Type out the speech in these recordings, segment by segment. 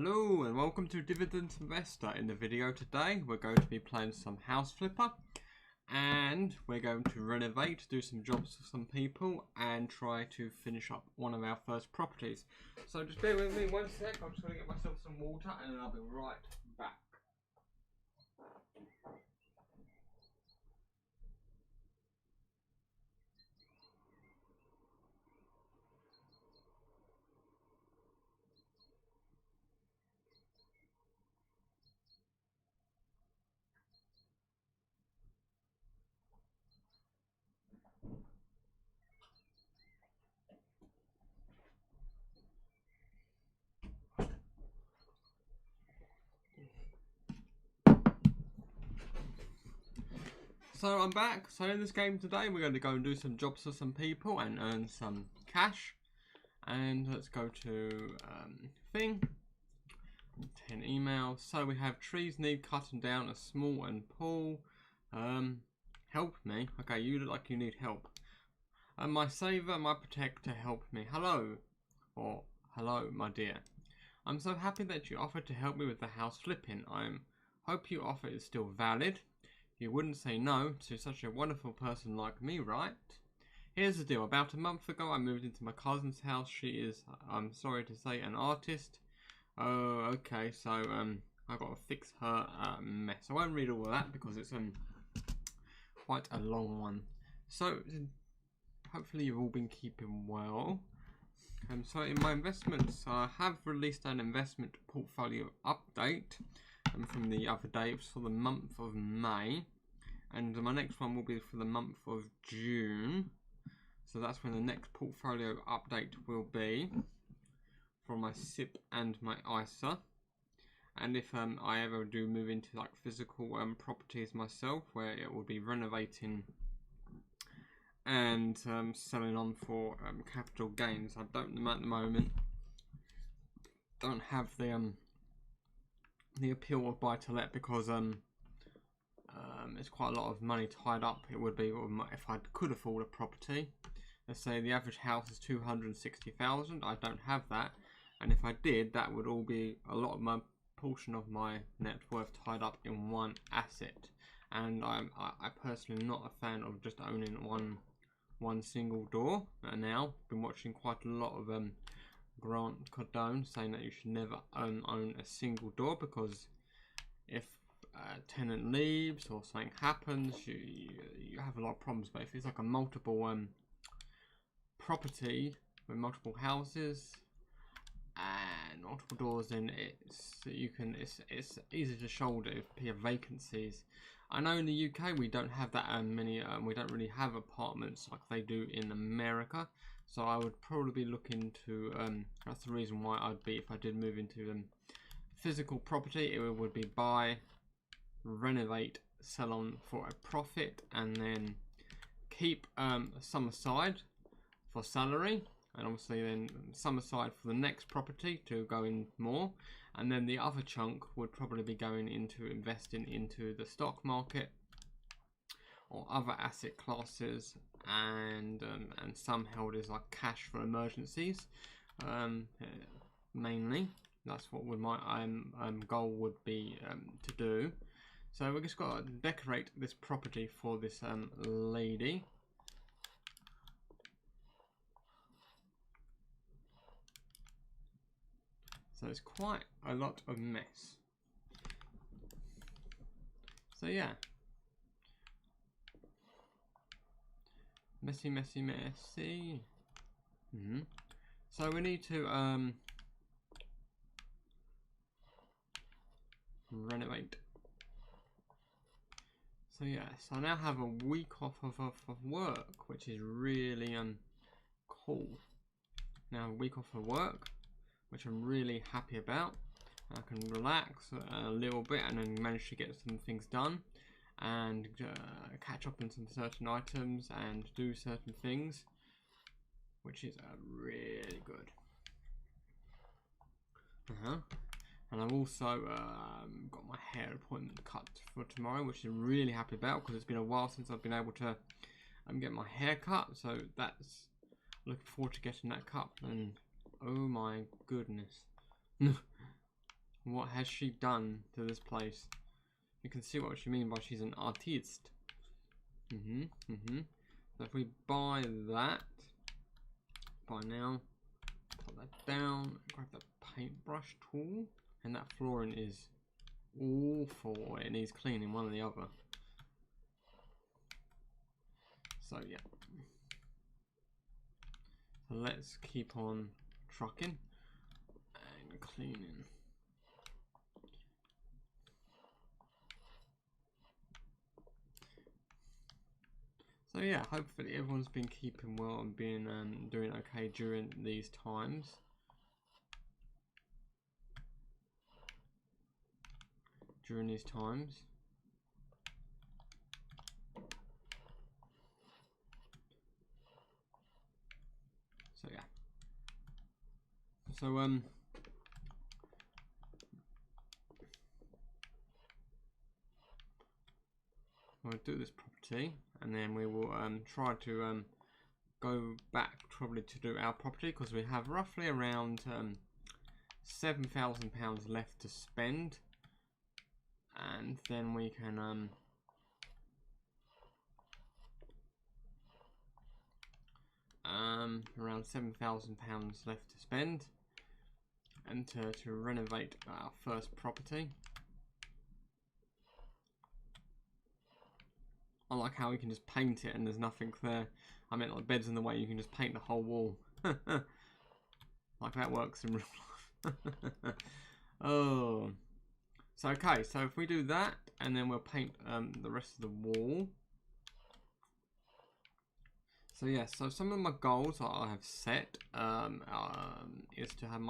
Hello and welcome to Dividend Investor. In the video today we're going to be playing some House Flipper and we're going to renovate, do some jobs for some people and try to finish up one of our first properties. So just bear with me one sec, I'm just going to get myself some water and then I'll be right back. So I'm back. So in this game today we're going to go and do some jobs for some people and earn some cash. And let's go to thing, 10 emails. So we have trees need cutting down, a small and Paul. Help me. Okay, you look like you need help. My saver, my protector, help me. Hello. Or hello, my dear. I'm so happy that you offered to help me with the house flipping. Hope your offer is still valid. You wouldn't say no to such a wonderful person like me, right? Here's the deal. About a month ago, I moved into my cousin's house. She is, I'm sorry to say, an artist. Oh, okay. So, I've got to fix her mess. I won't read all of that because it's quite a long one. So, hopefully you've all been keeping well. So in my investments, I have released an investment portfolio update from the other day. It was for the month of May. And my next one will be for the month of June. So that's when the next portfolio update will be for my SIP and my ISA. And if I ever do move into like physical properties myself, where it will be renovating and selling on for capital gains. I don't at the moment. Don't have the appeal of buy to let because it's quite a lot of money tied up. It would be if I could afford a property. Let's say the average house is 260,000. I don't have that, and if I did, that would all be a lot of my portion of my net worth tied up in one asset. And I personally am not a fan of just owning one single door. And now been watching quite a lot of Grant Cardone saying that you should never own a single door, because if a tenant leaves or something happens, you have a lot of problems. But if it's like a multiple property with multiple houses and multiple doors, then it's easy to shoulder if you have vacancies. I know in the UK we don't have that many. We don't really have apartments like they do in America. So I would probably be looking to. That's the reason why I'd be, if I did move into physical property, it would be buy, renovate, sell on for a profit, and then keep some aside for salary, and obviously then some aside for the next property to go in more, and then the other chunk would probably be going into investing into the stock market or other asset classes, and some held as like cash for emergencies. Mainly that's what my goal would be to do. So we just got to decorate this property for this lady. So it's quite a lot of mess. So yeah. Messy, messy, messy. So we need to renovate. So yes, I now have a week off of work, which is really cool. Now a week off of work, which I'm really happy about. I can relax a little bit and then manage to get some things done and catch up on some certain items and do certain things, which is really good. And I've also got my hair appointment cut for tomorrow, which I'm really happy about because it's been a while since I've been able to get my hair cut. So that's looking forward to getting that cut. And oh my goodness. What has she done to this place? You can see what she means by she's an artiste. So if we buy that, buy now, put that down, grab the paintbrush tool, and that flooring is awful. It needs cleaning, one or the other. So yeah. So let's keep on trucking and cleaning. So yeah, hopefully everyone's been keeping well and been doing okay during these times. So yeah. So we'll do this property, and then we will try to go back probably to do our property, because we have roughly around £7,000 left to spend, and then we can around £7,000 left to spend, and to renovate our first property. I like how we can just paint it and there's nothing there. I mean, like, bed's in the way, you can just paint the whole wall. Like that works in real life. Oh. So okay, so if we do that, and then we'll paint the rest of the wall. So yeah, so some of my goals that I have set is to have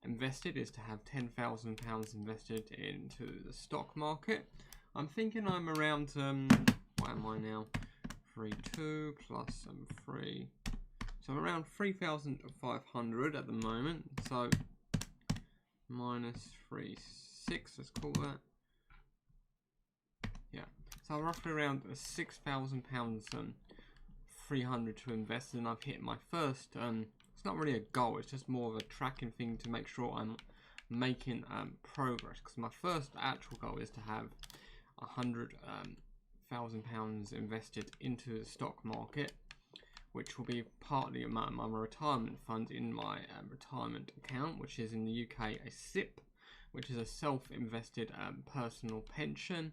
£10,000 invested into the stock market. I'm thinking I'm around what am I now? 3.2 plus 3. So I'm around 3,500 at the moment. So minus 3.6, let's call that. Yeah. So roughly around £6,000 300 to invest, and I've hit my first it's not really a goal, it's just more of a tracking thing to make sure I'm making progress, because my first actual goal is to have £100,000 invested into the stock market, which will be partly my retirement fund in my retirement account, which is in the UK a SIP, which is a self-invested personal pension,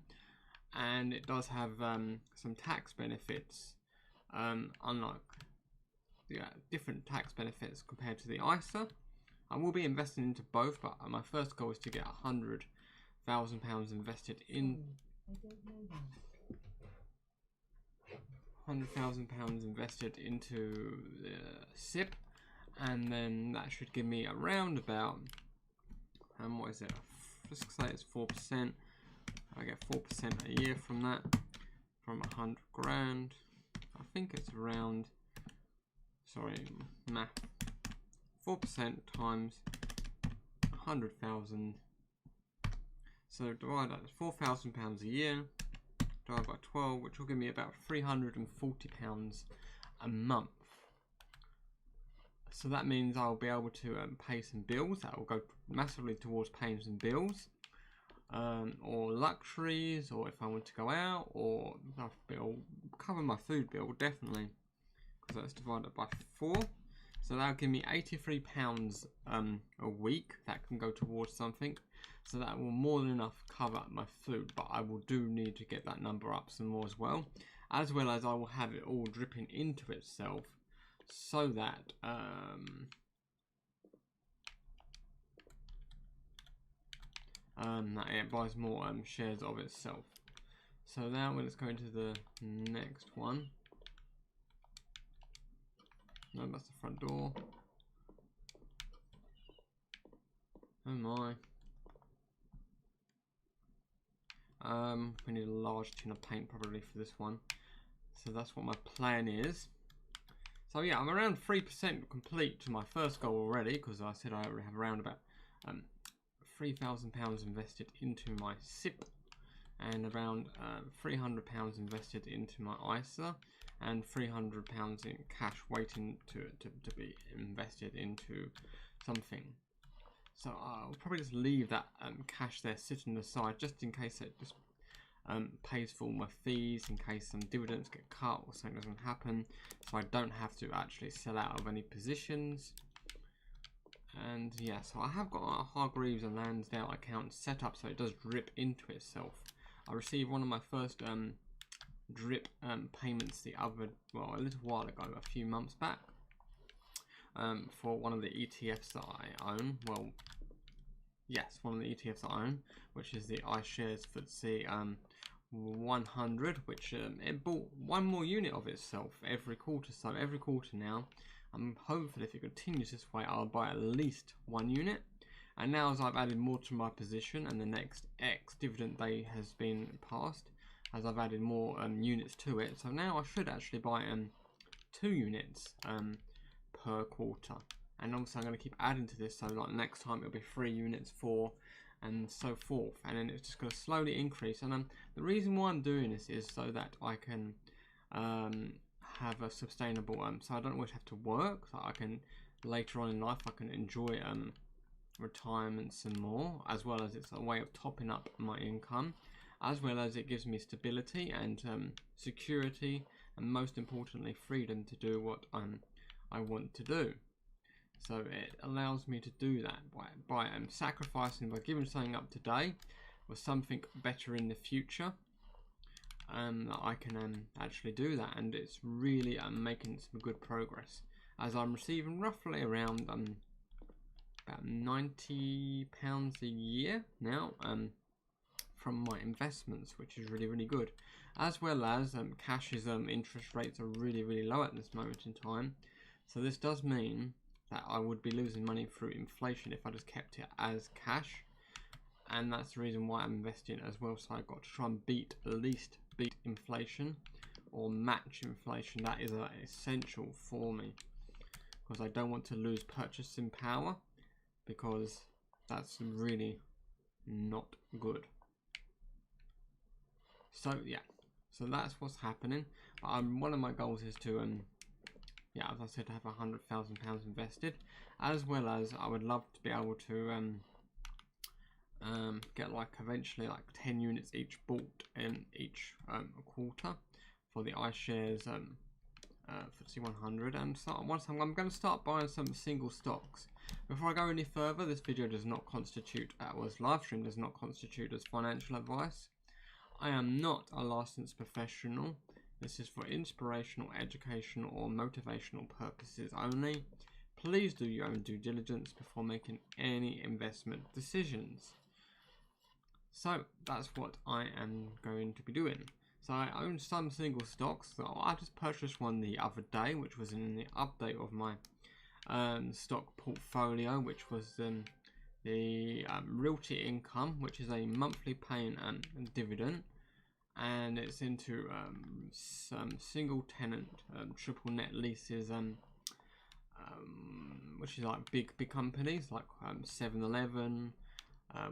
and it does have some tax benefits, unlike different tax benefits compared to the ISA. I will be investing into both, but my first goal is to get £100,000 invested in £100,000 invested into the SIP, and then that should give me around about what is it? Let's say it's 4%. I get 4% a year from that, from 100 grand. I think it's around, sorry, math. 4% times 100,000. So divide that, £4,000 a year, divided by 12, which will give me about £340 a month. So that means I'll be able to pay some bills. That will go massively towards paying some bills, or luxuries, or if I want to go out, or cover my food bill, definitely, because that's divided by 4. So that'll give me £83 a week. That can go towards something. So that will more than enough cover my food, but I will do need to get that number up some more as well as I will have it all dripping into itself, so that that it buys more shares of itself. So now let's go into the next one. No, that's the front door. Oh my. We need a large tin of paint probably for this one. So that's what my plan is. So yeah, I'm around 3% complete to my first goal already, because I said I already have around about £3,000 invested into my SIP, and around £300 invested into my ISA, and £300 in cash waiting to be invested into something. So I'll probably just leave that cash there sitting aside just in case it just pays for all my fees, in case some dividends get cut or something doesn't happen, so I don't have to actually sell out of any positions. And yeah, so I have got a Hargreaves and Lansdale account set up so it does drip into itself. I received one of my first drip payments a little while ago, a few months back, for one of the ETFs that I own. Well, yes, one of the ETFs I own, which is the iShares FTSE 100, which it bought one more unit of itself every quarter. So every quarter now, I'm hopeful if it continues this way, I'll buy at least one unit. And now as I've added more to my position and the next ex-dividend day has been passed, as I've added more units to it, so now I should actually buy 2 units per quarter. And obviously I'm going to keep adding to this, so like next time it'll be 3 units, 4, and so forth, and then it's just going to slowly increase. And the reason why I'm doing this is so that I can have a sustainable, so I don't always have to work, so I can later on in life I can enjoy retirement some more, as well as it's a way of topping up my income, as well as it gives me stability and security, and most importantly freedom to do what I want to do. So it allows me to do that by sacrificing, by giving something up today for something better in the future. That I can actually do that, and it's really making some good progress, as I'm receiving roughly around about £90 a year now from my investments, which is really good, as well as cash's interest rates are really low at this moment in time. So this does mean that I would be losing money through inflation if I just kept it as cash, and that's the reason why I'm investing as well. So I've got to try and at least beat inflation or match inflation. That is essential for me, because I don't want to lose purchasing power, because that's really not good. So yeah, so that's what's happening. One of my goals is to as I said, to have £100,000 invested, as well as I would love to be able to get like eventually like 10 units each bought in each quarter for the iShares FTSE 100. And so I'm going to start buying some single stocks. Before I go any further, this video does not constitute, live stream does not constitute as financial advice. I am not a licensed professional. This is for inspirational, educational or motivational purposes only. Please do your own due diligence before making any investment decisions. So that's what I am going to be doing. So I own some single stocks. So I just purchased one the other day, which was in the update of my stock portfolio, which was the Realty Income, which is a monthly paying dividend. And it's into some single tenant triple net leases, which is like big companies like 7-Eleven,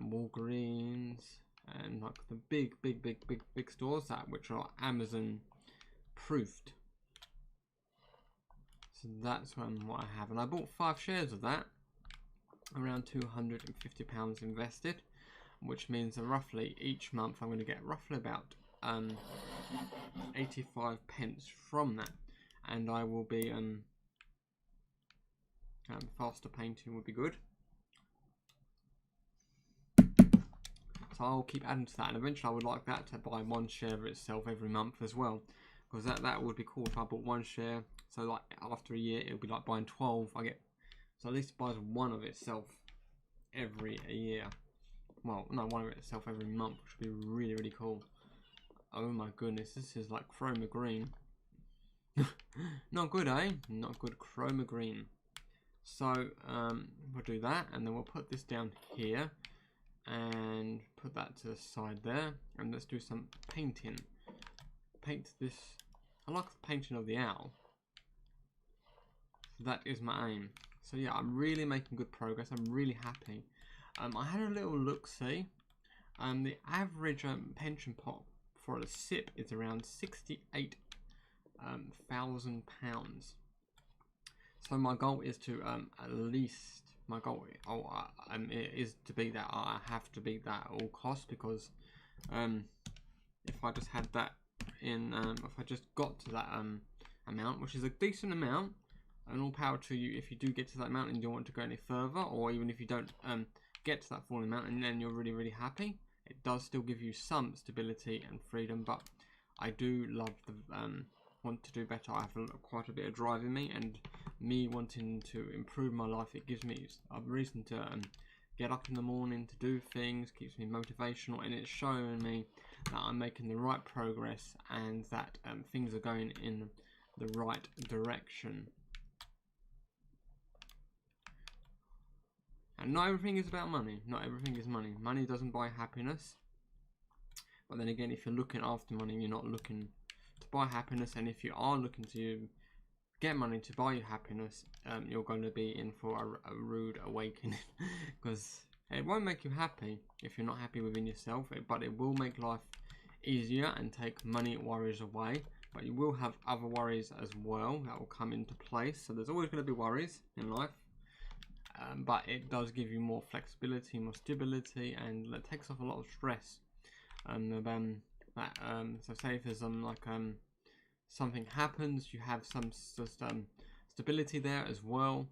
Walgreens, and like the big stores which are Amazon proofed. So that's what I have, and I bought 5 shares of that, around £250 invested, which means that roughly each month I'm going to get roughly about 85 pence from that, and I will be faster painting would be good, so I'll keep adding to that, and eventually I would like that to buy 1 share itself every month as well, because that would be cool if I bought 1 share. So like after a year it'll be like buying 12. So at least it buys 1 of itself every year. Well, no, 1 of itself every month, which would be really cool. Oh my goodness, this is like chroma green. Not good, eh? Not good, chroma green. So we'll do that, and then we'll put this down here and put that to the side there, and let's do some painting. Paint this. I like the painting of the owl. So that is my aim. So yeah, I'm really making good progress. I'm really happy. I had a little look-see. The average pension pot for a SIP is around £68,000. So my goal is to at least my goal is to beat that. I have to beat that at all costs, because if I just had that in, if I just got to that amount, which is a decent amount, and all power to you if you do get to that amount and you don't want to go any further, or even if you don't get to that full amount and then you're really happy, it does still give you some stability and freedom. But I do love the want to do better. I have quite a bit of drive in me, and me wanting to improve my life, it gives me a reason to get up in the morning to do things, keeps me motivational, and it's showing me that I'm making the right progress and that things are going in the right direction. And not everything is about money. Not everything is money. Money doesn't buy happiness. But then again, if you're looking after money, you're not looking to buy happiness. And if you are looking to get money to buy you happiness, you're going to be in for a rude awakening. Because it won't make you happy if you're not happy within yourself. But it will make life easier and take money worries away. But you will have other worries as well that will come into place. So there's always going to be worries in life. But it does give you more flexibility, more stability, and it takes off a lot of stress. So say if there's something happens, you have some stability there as well,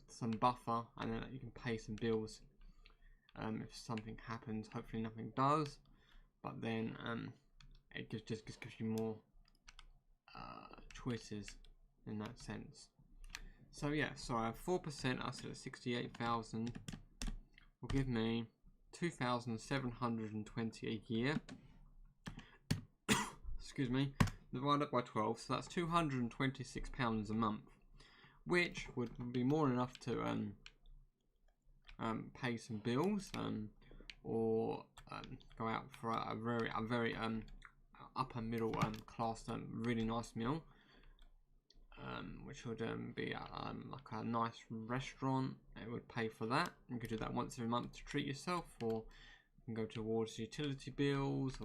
some buffer, and then you can pay some bills if something happens. Hopefully nothing does, but then it just gives you more choices in that sense. So yeah, so I have 4%, I said at 68,000 will give me 2,720 a year. Excuse me, divided by 12, so that's £226 a month, which would be more than enough to pay some bills, or go out for a very upper middle class really nice meal. Which would be like a nice restaurant. It would pay for that. You could do that once every month to treat yourself, or you can go towards utility bills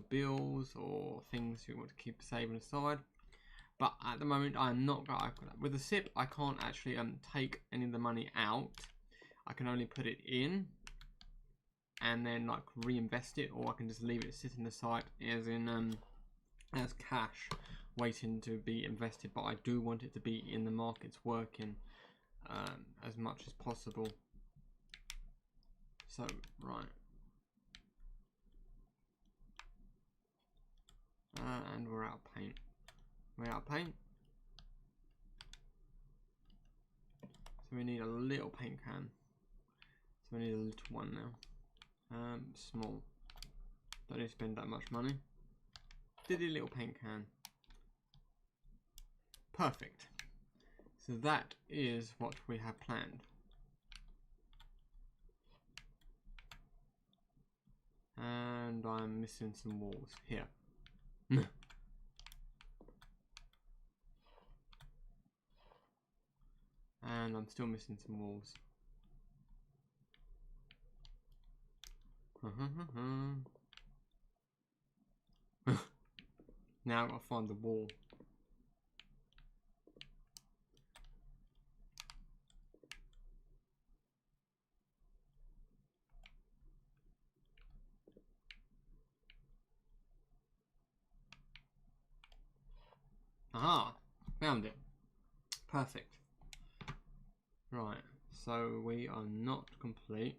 or things you want to keep saving aside. But at the moment, I'm not with the SIPP. I can't actually take any of the money out. I can only put it in and then like reinvest it, or I can just leave it sitting aside as in as cash, waiting to be invested. But I do want it to be in the markets working as much as possible. So right, and we're out of paint. We're out of paint, so we need a little paint can. So we need a little one now. Small. Don't need to spend that much money. Diddy little paint can. Perfect. So that is what we have planned. And I'm missing some walls here. And I'm still missing some walls. Now I've got to find the wall. Aha! Found it. Perfect. Right, so we are not complete.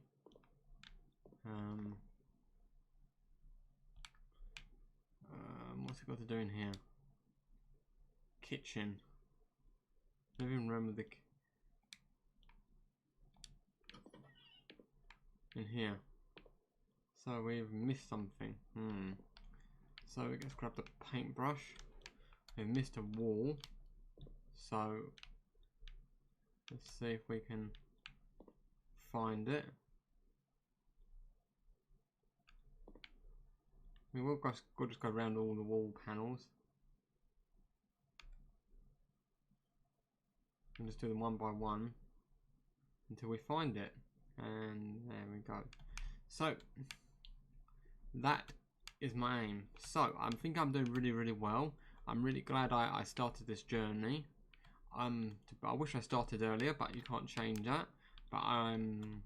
What's it got to do in here? Kitchen. Living room with the in here. So we've missed something. So let's grab the paintbrush. We've missed a wall. So let's see if we can find it. We'll just go around all the wall panels and just do them one by one until we find it. And there we go. So that is my aim. So I think I'm doing really well. I'm really glad I started this journey. I wish I started earlier, but you can't change that. but I'm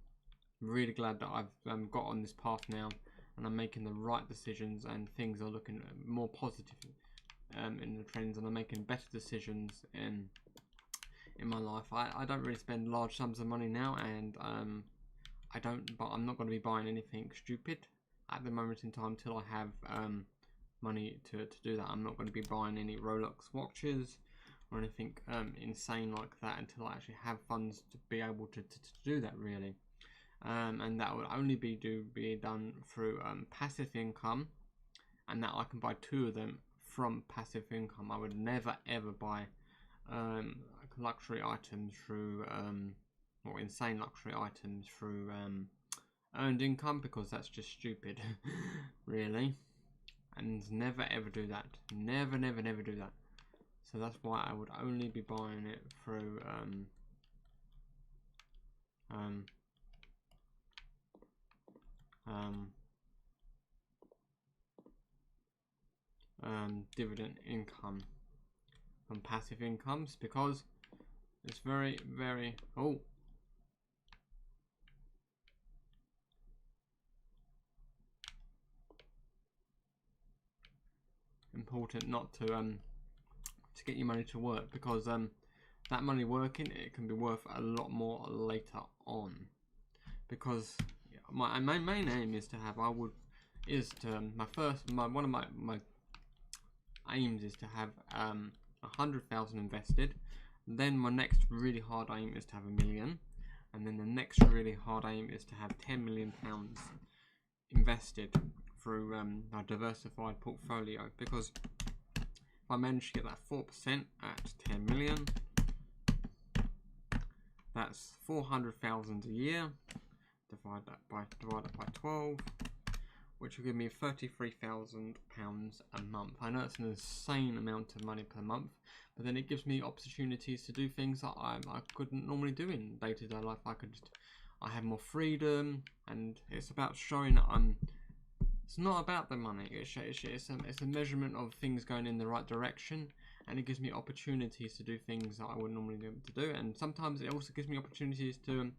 really glad that I've got on this path now, and I'm making the right decisions, and things are looking more positive in the trends, and I'm making better decisions in my life. I don't really spend large sums of money now, and I'm not going to be buying anything stupid at the moment in time till I have money to do that. I'm not going to be buying any Rolex watches or anything insane like that until I actually have funds to be able to do that, really. And that will only be done through passive income, and that I can buy 2 of them from passive income. I would never ever buy luxury items through or insane luxury items through earned income, because that's just stupid. Really. And never ever do that. Never do that. So that's why I would only be buying it through dividend income from passive incomes, because it's very important not to get your money to work, because that money working, it can be worth a lot more later on. Because my main aim is to have one of my aims is to have 100,000 invested. Then my next really hard aim is to have £1 million, and then the next really hard aim is to have £10 million invested through a diversified portfolio. Because if I manage to get that 4% at 10 million, that's 400,000 a year. Divide that by 12, which will give me £33,000 a month. I know it's an insane amount of money per month, but then it gives me opportunities to do things that I couldn't normally do in day-to-day life. I have more freedom, and it's about showing that it's not about the money. It's a measurement of things going in the right direction, and it gives me opportunities to do things that I wouldn't normally be able to do. And sometimes it also gives me opportunities to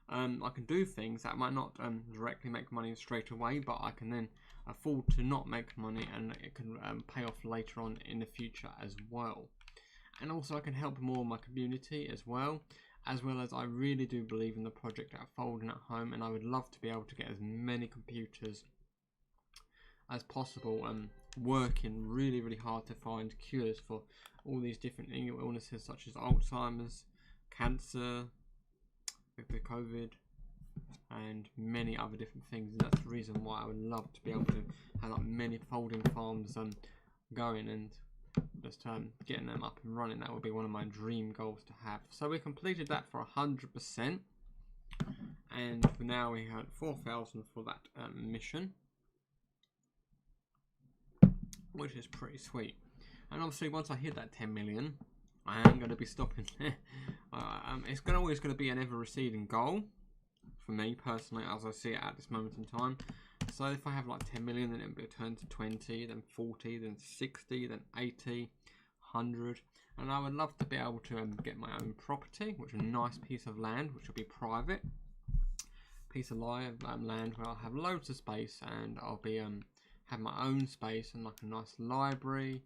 I can do things that might not directly make money straight away, but I can then afford to not make money, and it can pay off later on in the future as well. And also I can help more of my community as well as I really do believe in the project at Folding at Home, and I would love to be able to get as many computers as possible, working really hard to find cures for all these different illnesses such as Alzheimer's, cancer, the COVID, and many other different things. And that's the reason why I would love to be able to have like many folding farms going, and just getting them up and running. That would be one of my dream goals to have. So we completed that for 100%, and for now we had 4,000 for that mission, which is pretty sweet. And obviously once I hit that 10 million, I am going to be stopping there. It's always going to be an ever receding goal for me personally, as I see it at this moment in time. So if I have like 10 million, then it'll be turned to 20, then 40, then 60, then 80, 100. And I would love to be able to get my own property, which is a nice piece of land, which will be private. Piece of land where I'll have loads of space, and I'll be have my own space and like a nice library,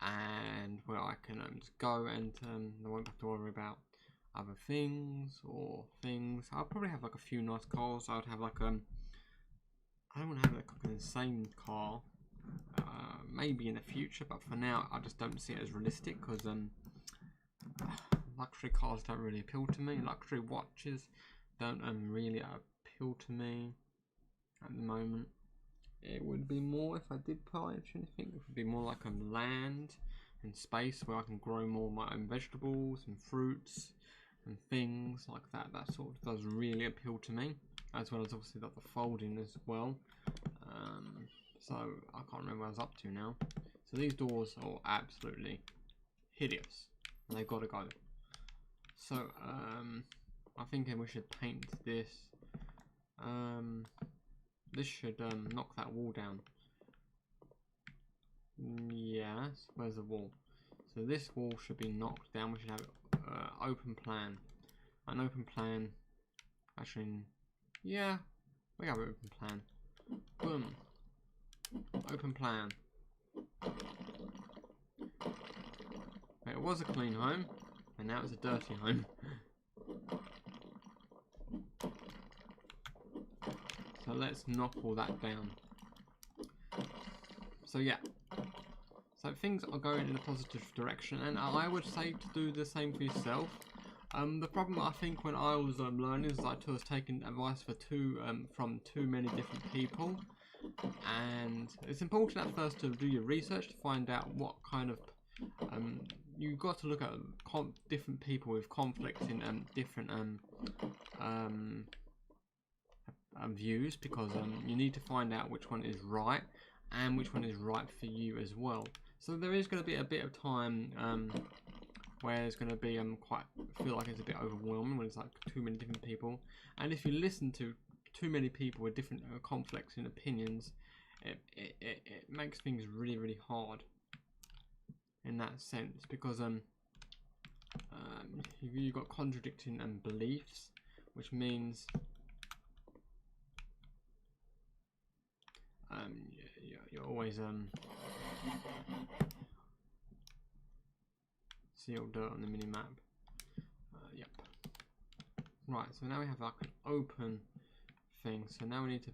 and where I can just go, and I won't have to worry about other things or things. I'll probably have like a few nice cars. I would have like I don't want to have like an insane car, maybe in the future, but for now I just don't see it as realistic, because luxury cars don't really appeal to me. Luxury watches don't really appeal to me at the moment. It would be more, if I did purchase anything, it would be more like land and space where I can grow more of my own vegetables and fruits and things like that. That sort of does really appeal to me, as well as obviously like the folding as well. So I can't remember what I was up to now. So these doors are absolutely hideous. They've got to go. So I think we should paint this. This should knock that wall down. Yes, where's the wall? So this wall should be knocked down. We should have open plan. An open plan Actually, yeah, we have an open plan. Boom. Open plan. It was a clean home, and now it's a dirty home. So let's knock all that down. So yeah. So things are going in a positive direction, and I would say to do the same for yourself. The problem I think when I was learning is that I was taking advice from too many different people, and it's important at first to do your research to find out what kind of you've got to look at different people with conflicts in different views, because you need to find out which one is right and which one is right for you as well. So there is going to be a bit of time where there's going to be feel like it's a bit overwhelming when it's like too many different people, and if you listen to too many people with different conflicts and opinions, it makes things really hard in that sense, because you've got contradicting beliefs, which means you're always see all dirt on the mini map. Yep. Right, so now we have like an open thing. So now we need to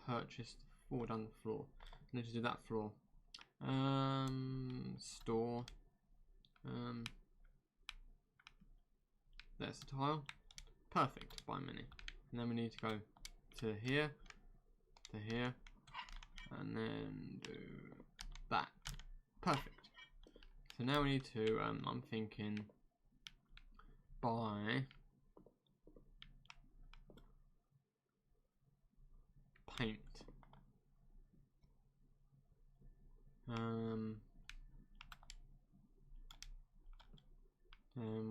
purchase the floor down the floor. I need to do that floor. Store. There's the tile. Perfect. Buy mini. And then we need to go to here, and then do that. Perfect. So now we need to, I'm thinking, buy paint.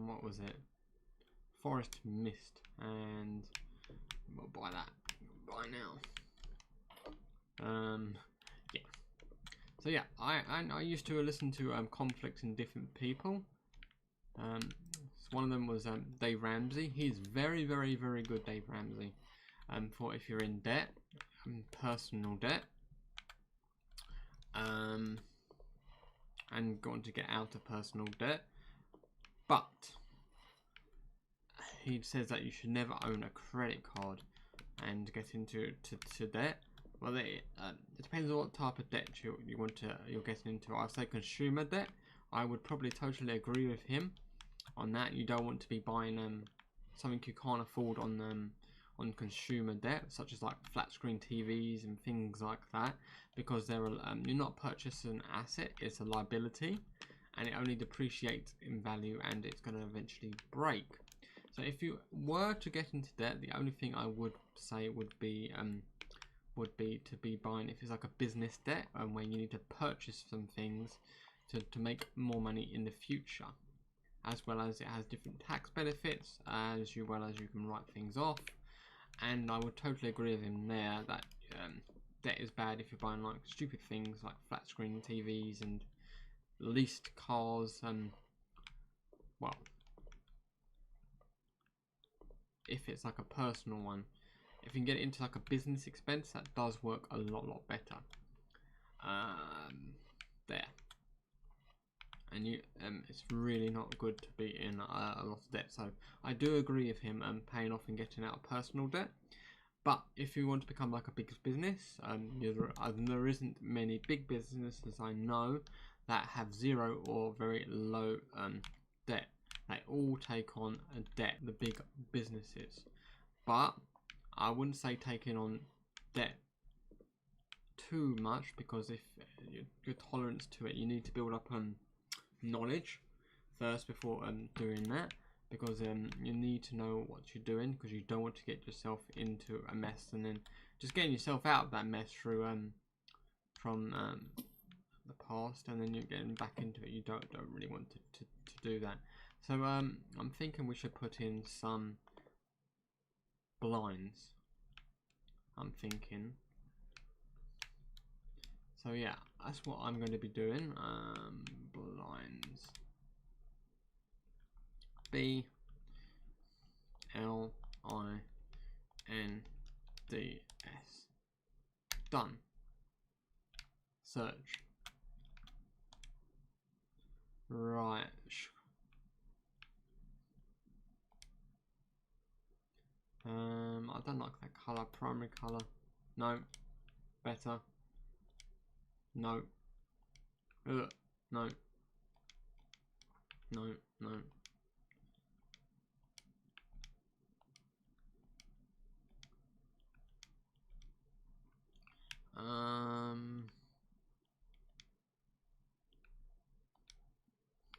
What was it? Forest mist, and we'll buy that. Buy now. Yeah. So yeah, I used to listen to conflicts in different people. One of them was Dave Ramsey. He's very good, Dave Ramsey. For if you're in debt, personal debt, and going to get out of personal debt, but he says that you should never own a credit card and get into debt. Well, it depends on what type of debt you're getting into. I'd say consumer debt. I would probably totally agree with him on that. You don't want to be buying something you can't afford on consumer debt, such as like flat screen TVs and things like that, because you're not purchasing an asset; it's a liability, and it only depreciates in value, and it's going to eventually break. So if you were to get into debt, the only thing I would say would be to be buying if it's like a business debt, where you need to purchase some things to make more money in the future, as well as it has different tax benefits, as well as you can write things off. And I would totally agree with him there that debt is bad if you're buying like stupid things like flat screen TVs and leased cars. Well, if it's like a personal one, if you can get it into like a business expense, that does work a lot better. There. And it's really not good to be in a lot of debt. So I do agree with him paying off and getting out of personal debt. But if you want to become like a big business, there isn't many big businesses I know that have zero or very low debt. They all take on a debt, the big businesses. But I wouldn't say taking on debt too much, because if your tolerance to it, you need to build up knowledge first before doing that, because you need to know what you're doing, because you don't want to get yourself into a mess and then just getting yourself out of that mess through from the past, and then you're getting back into it. You don't really want to do that. So I'm thinking we should put in some blinds. I'm thinking. So yeah, that's what I'm going to be doing. Blinds. BLINDS. Done. Search. Right. I don't like that colour. Primary colour. No. Better. No. Ugh. No. No. No.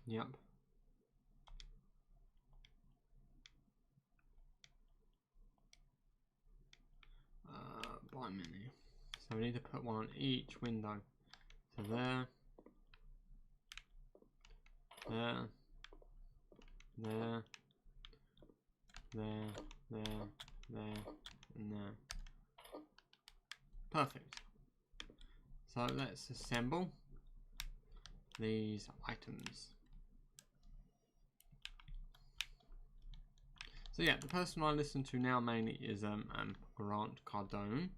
Yep. By menu. So we need to put one on each window. So there. There. There. There. There. There. And there. Perfect. So let's assemble these items. So yeah, the person I listen to now mainly is Grant Cardone.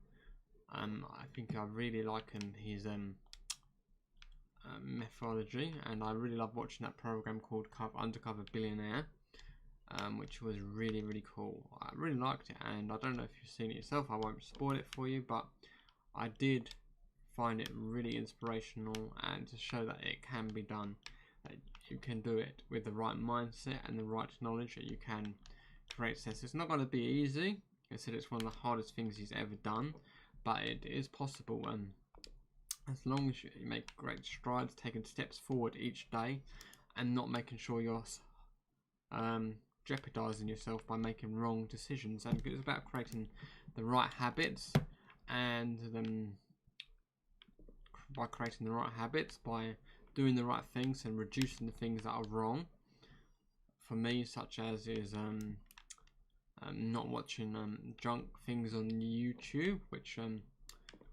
I think I really like his methodology, and I really love watching that program called Undercover Billionaire, which was really cool. I really liked it, and I don't know if you've seen it yourself. I won't spoil it for you, but I did find it really inspirational, and to show that it can be done, that you can do it with the right mindset and the right knowledge, that you can create sense. It's not going to be easy. I said it's one of the hardest things he's ever done, but it is possible, as long as you make great strides, taking steps forward each day, and not making sure you're jeopardizing yourself by making wrong decisions. And it's about creating the right habits, and by creating the right habits, by doing the right things and reducing the things that are wrong. For me, such as is not watching junk things on YouTube, which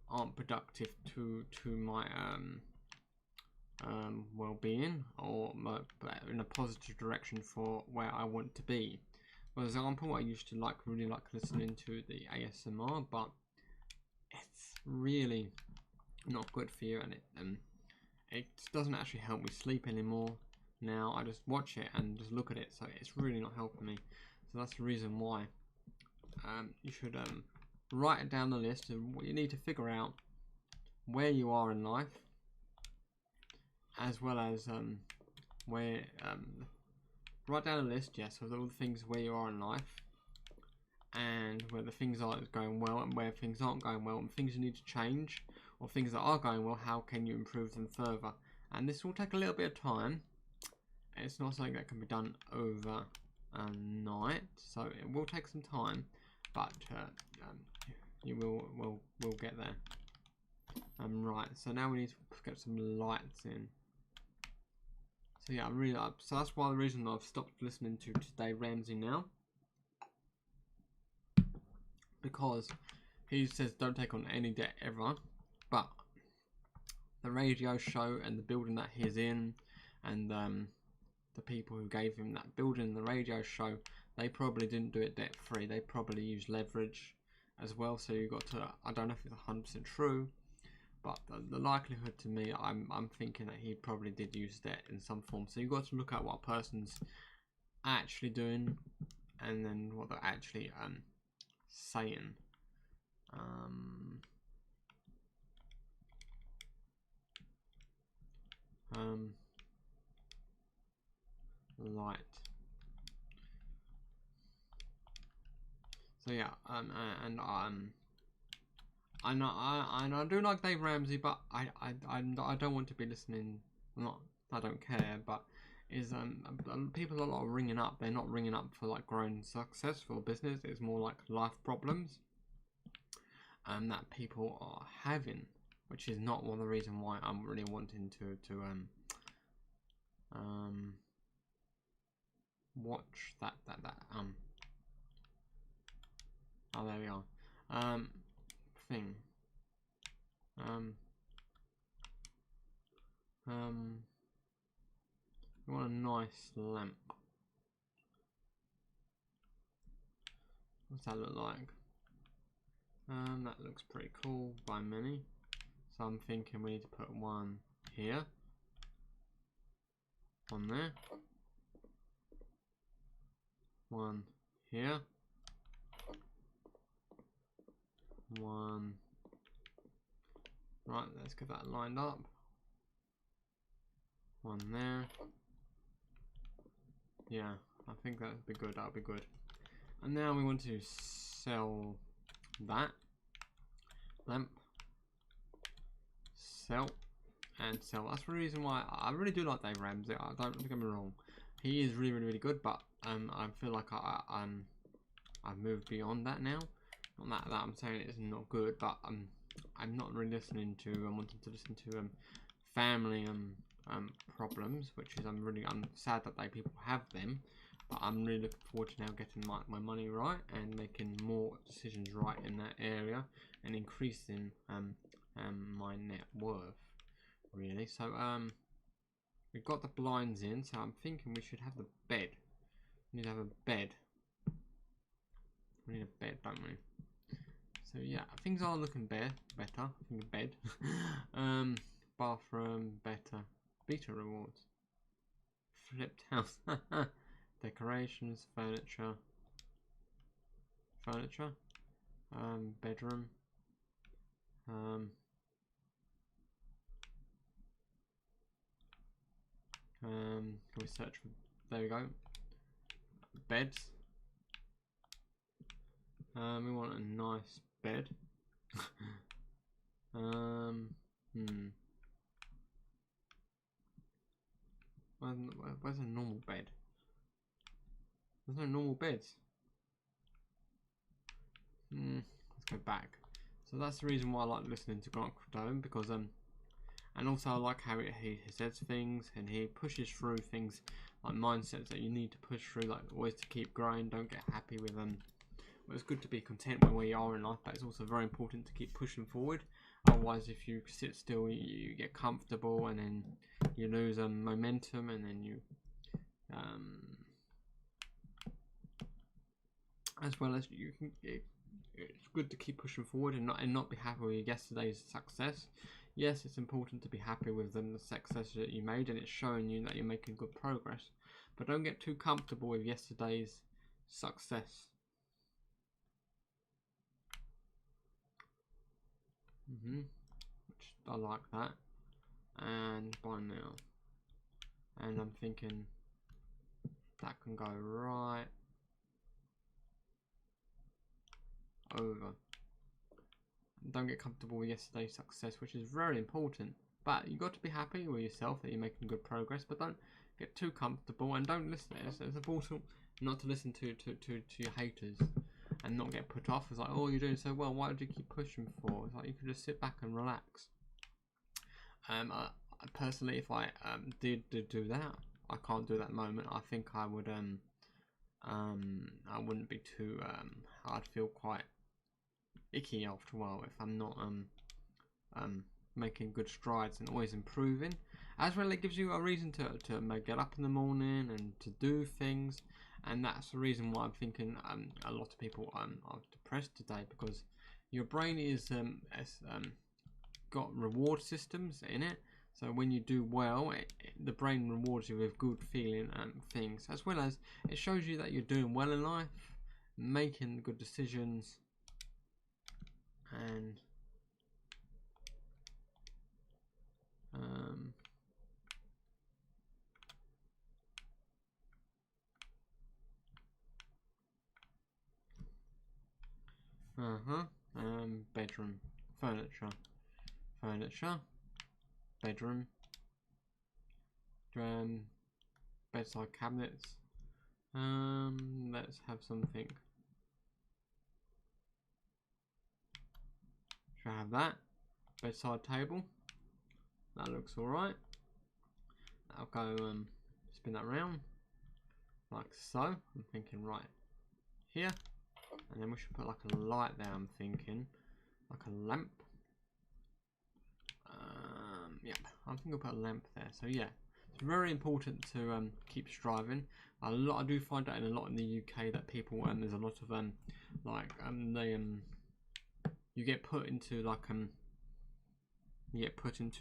aren't productive to my well-being, or in a positive direction for where I want to be. For example, I used to really like listening to the ASMR, but it's really not good for you, and it doesn't actually help me sleep anymore. Now I just watch it and just look at it, so it's really not helping me. So that's the reason why you should write down the list of what you need to figure out, where you are in life, as well as where write down a list, yes, of all the things where you are in life, and where the things are going well and where things aren't going well, and things you need to change, or things that are going well, how can you improve them further. And this will take a little bit of time. It's not something that can be done over night, so it will take some time, but you will get there. Right, so now we need to get some lights in. So yeah, so that's why the reason I've stopped listening to Dave Ramsey now, because he says don't take on any debt ever, but the radio show and the building that he's in, and the people who gave him that building, the radio show, they probably didn't do it debt free. They probably used leverage as well. So you got to, I don't know if it's 100% true, but the likelihood to me, I'm thinking that he probably did use debt in some form. So you've got to look at what a person's actually doing, and then what they're actually saying. Light. So yeah, I do like Dave Ramsey, but I don't want to be listening. I don't care, but is people are not ringing up. They're not ringing up for like growing successful business. It's more like life problems that people are having, which is not one of the reasons why I'm really wanting to watch that oh, there we are. Thing. You want a nice lamp. What's that look like? That looks pretty cool by many. So I'm thinking we need to put one here, one there, one here, one. Right, let's get that lined up. One there. Yeah, I think that would be good. That would be good. And now we want to sell that lamp. Sell and sell. That's the reason why I really do like Dave Ramsey. Don't get me wrong. He is really good, but I feel like I've moved beyond that now. Not that I'm saying it's not good, but I'm not really listening to. I'm wanting to listen to family problems, which is I'm sad that people have them, but I'm really looking forward to now getting my money right and making more decisions right in that area and increasing my net worth, really. So we've got the blinds in, so I'm thinking we should have the bed. We need to have a bed. We need a bed, don't we? So yeah, things are looking better. I think a bed. Bathroom better. Beta rewards. Flipped house. Decorations, furniture. Bedroom. Can we search for? There we go. Beds. We want a nice bed. Where's a normal bed? There's no normal beds. Let's go back. So that's the reason why I like listening to Grant Cardone, because and also I like how he says things and he pushes through things like mindsets that you need to push through, like always to keep growing. Don't get happy with them. Well, it's good to be content with where you are in life, but it's also very important to keep pushing forward. Otherwise, if you sit still, you get comfortable and then you lose momentum, and then you as well as you can. It's good to keep pushing forward and not be happy with yesterday's success. Yes, it's important to be happy with the success that you made, and it's showing you that you're making good progress. But don't get too comfortable with yesterday's success. Which I like that. And buy now. And I'm thinking that can go right over. Don't get comfortable with yesterday's success, which is very important. But you got to be happy with yourself that you're making good progress. But don't get too comfortable, and don't listen. It's important not to listen to your haters and not get put off. It's like, oh, you're doing so well. Why did you keep pushing for? It's like you could just sit back and relax. Personally, if I did do that, I can't do that at the moment. I think I would I wouldn't be too I'd feel quite icky after a while if I'm not making good strides and always improving. As well, it gives you a reason to get up in the morning and to do things, and that's the reason why I'm thinking a lot of people are depressed today, because your brain is got reward systems in it. So when you do well, the brain rewards you with good feeling things, as well as it shows you that you're doing well in life, making good decisions, and bedroom, furniture, bedroom, bedside cabinets. Let's have something. Should I have that? Bedside table. That looks alright. I'll go spin that around like so. I'm thinking right here, and then we should put like a light there. I'm thinking like a lamp. Yeah, I think I'll put a lamp there. So yeah, it's very important to keep striving. I do find that in a lot in the UK that people there's a lot of you get put into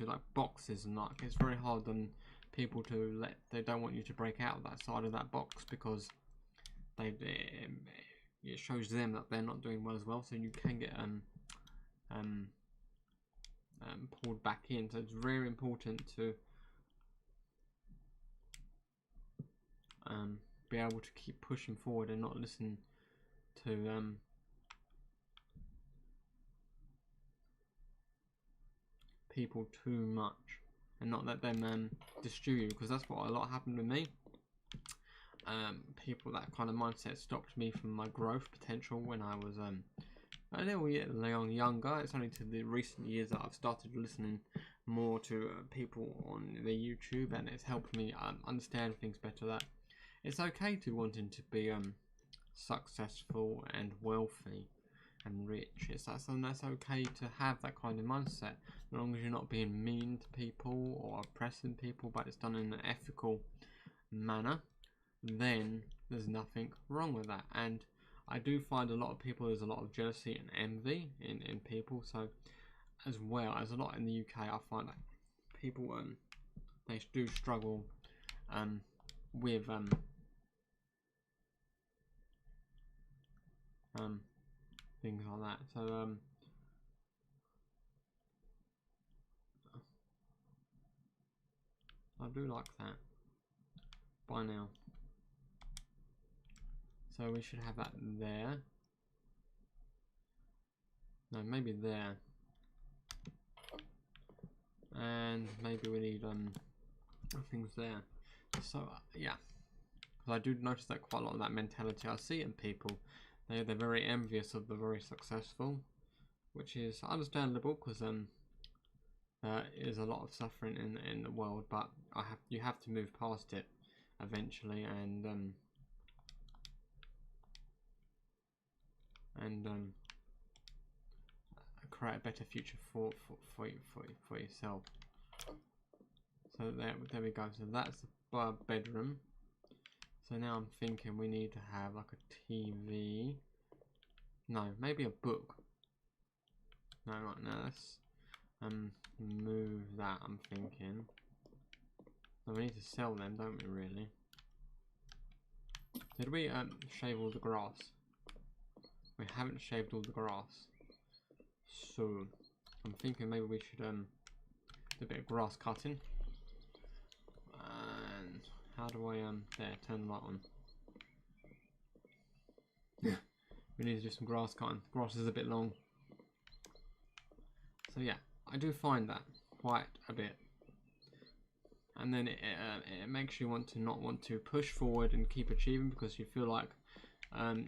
like boxes, and like it's very hard on people to they don't want you to break out of that side of that box, because it shows them that they're not doing well as well, so you can get pulled back in. So it's very important to be able to keep pushing forward and not listen to people too much, and not let them destroy you, because that's what a lot happened with me. People, that kind of mindset stopped me from my growth potential when I was a little younger. It's only to the recent years that I've started listening more to people on the YouTube, and it's helped me understand things better, that it's okay to wanting to be successful and wealthy and rich. That's okay to have that kind of mindset, as long as you're not being mean to people or oppressing people, but it's done in an ethical manner. Then there's nothing wrong with that. And I do find a lot of people, there's a lot of jealousy and envy in people. So as well as a lot in the UK, I find that people they do struggle with things like that. So I do like that by now. So we should have that there. No, maybe there. And maybe we need things there. So yeah, because I do notice that quite a lot of that mentality I see in people. They're very envious of the very successful, which is understandable, because there is a lot of suffering in the world, but you have to move past it eventually, and create a better future for yourself. So there we go. So that's the bedroom. So now I'm thinking we need to have like a TV. No, maybe a book. No, right now let's move that. I'm thinking. So we need to sell them, don't we? Really? Did we shave all the grass? We haven't shaved all the grass. So I'm thinking maybe we should do a bit of grass cutting. And how do I there, turn the light on. We need to do some grass cutting. The grass is a bit long. So yeah, I do find that quite a bit. And then it makes you not want to push forward and keep achieving, because you feel like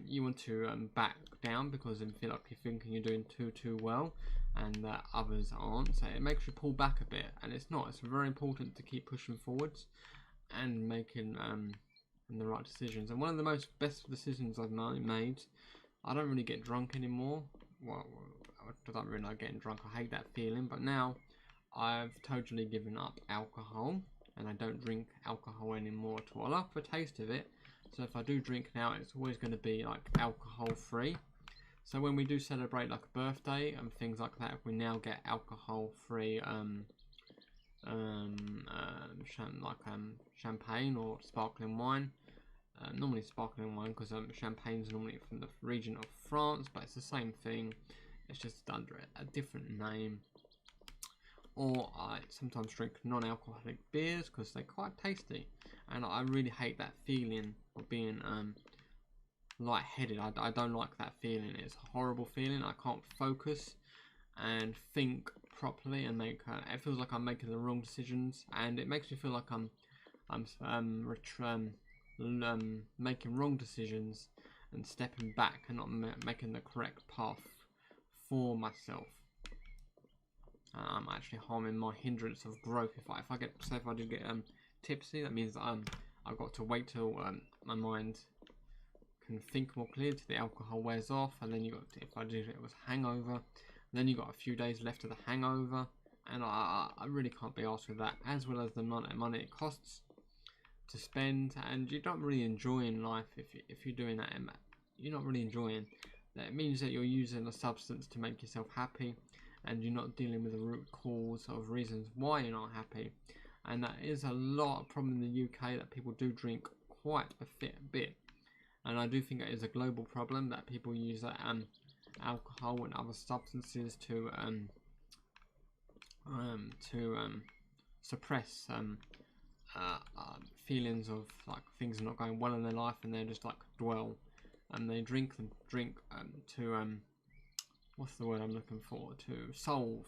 you want to back down, because you feel like you're thinking you're doing too well and that others aren't. So it makes you pull back a bit, and it's not. It's very important to keep pushing forwards and making the right decisions. And one of the best decisions I've made, I don't really get drunk anymore. Well, I don't really like getting drunk. I hate that feeling. But now I've totally given up alcohol, and I don't drink alcohol anymore at all. I love the taste of it. So if I do drink now, it's always going to be like alcohol free. So when we do celebrate like a birthday and things like that, we now get alcohol free champagne or sparkling wine. Normally sparkling wine, because champagne's normally from the region of France, but it's the same thing. It's just under a different name. Or I sometimes drink non-alcoholic beers, because they're quite tasty, and I really hate that feeling of being lightheaded. I don't like that feeling. It's a horrible feeling. I can't focus and think properly, and make it feels like I'm making the wrong decisions, and it makes me feel like I'm making wrong decisions and stepping back and not making the correct path for myself. I'm actually harming my hindrance of growth. If I do get tipsy, that means I've got to wait till my mind can think more clearly, till the alcohol wears off, and then if I do it was hangover, then you got a few days left of the hangover, and I really can't be arsed with that, as well as the money it costs to spend, and you're not really enjoying life if you're doing that. You're not really enjoying That means that you're using a substance to make yourself happy, and you're not dealing with the root cause of reasons why you're not happy. And that is a lot of problem in the UK, that people do drink quite a bit. And I do think it is a global problem that people use alcohol and other substances to suppress feelings of like things are not going well in their life, and they just like dwell, and they drink to what's the word I'm looking for, to solve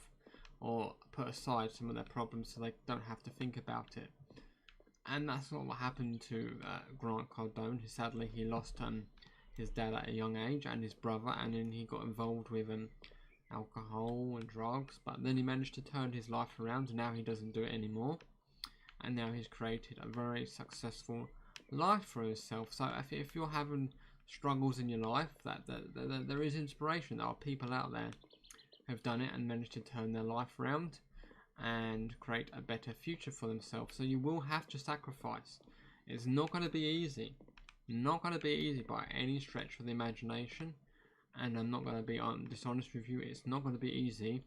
or put aside some of their problems so they don't have to think about it. And that's not what happened to Grant Cardone. Sadly, he lost his dad at a young age, and his brother, and then he got involved with alcohol and drugs, but then he managed to turn his life around, and now he doesn't do it anymore, and now he's created a very successful life for himself. So if you're having struggles in your life, that there is inspiration. There are people out there who have done it and managed to turn their life around and create a better future for themselves. So you will have to sacrifice. It's not going to be easy. Not going to be easy by any stretch of the imagination. And I'm not going to be dishonest with you. It's not going to be easy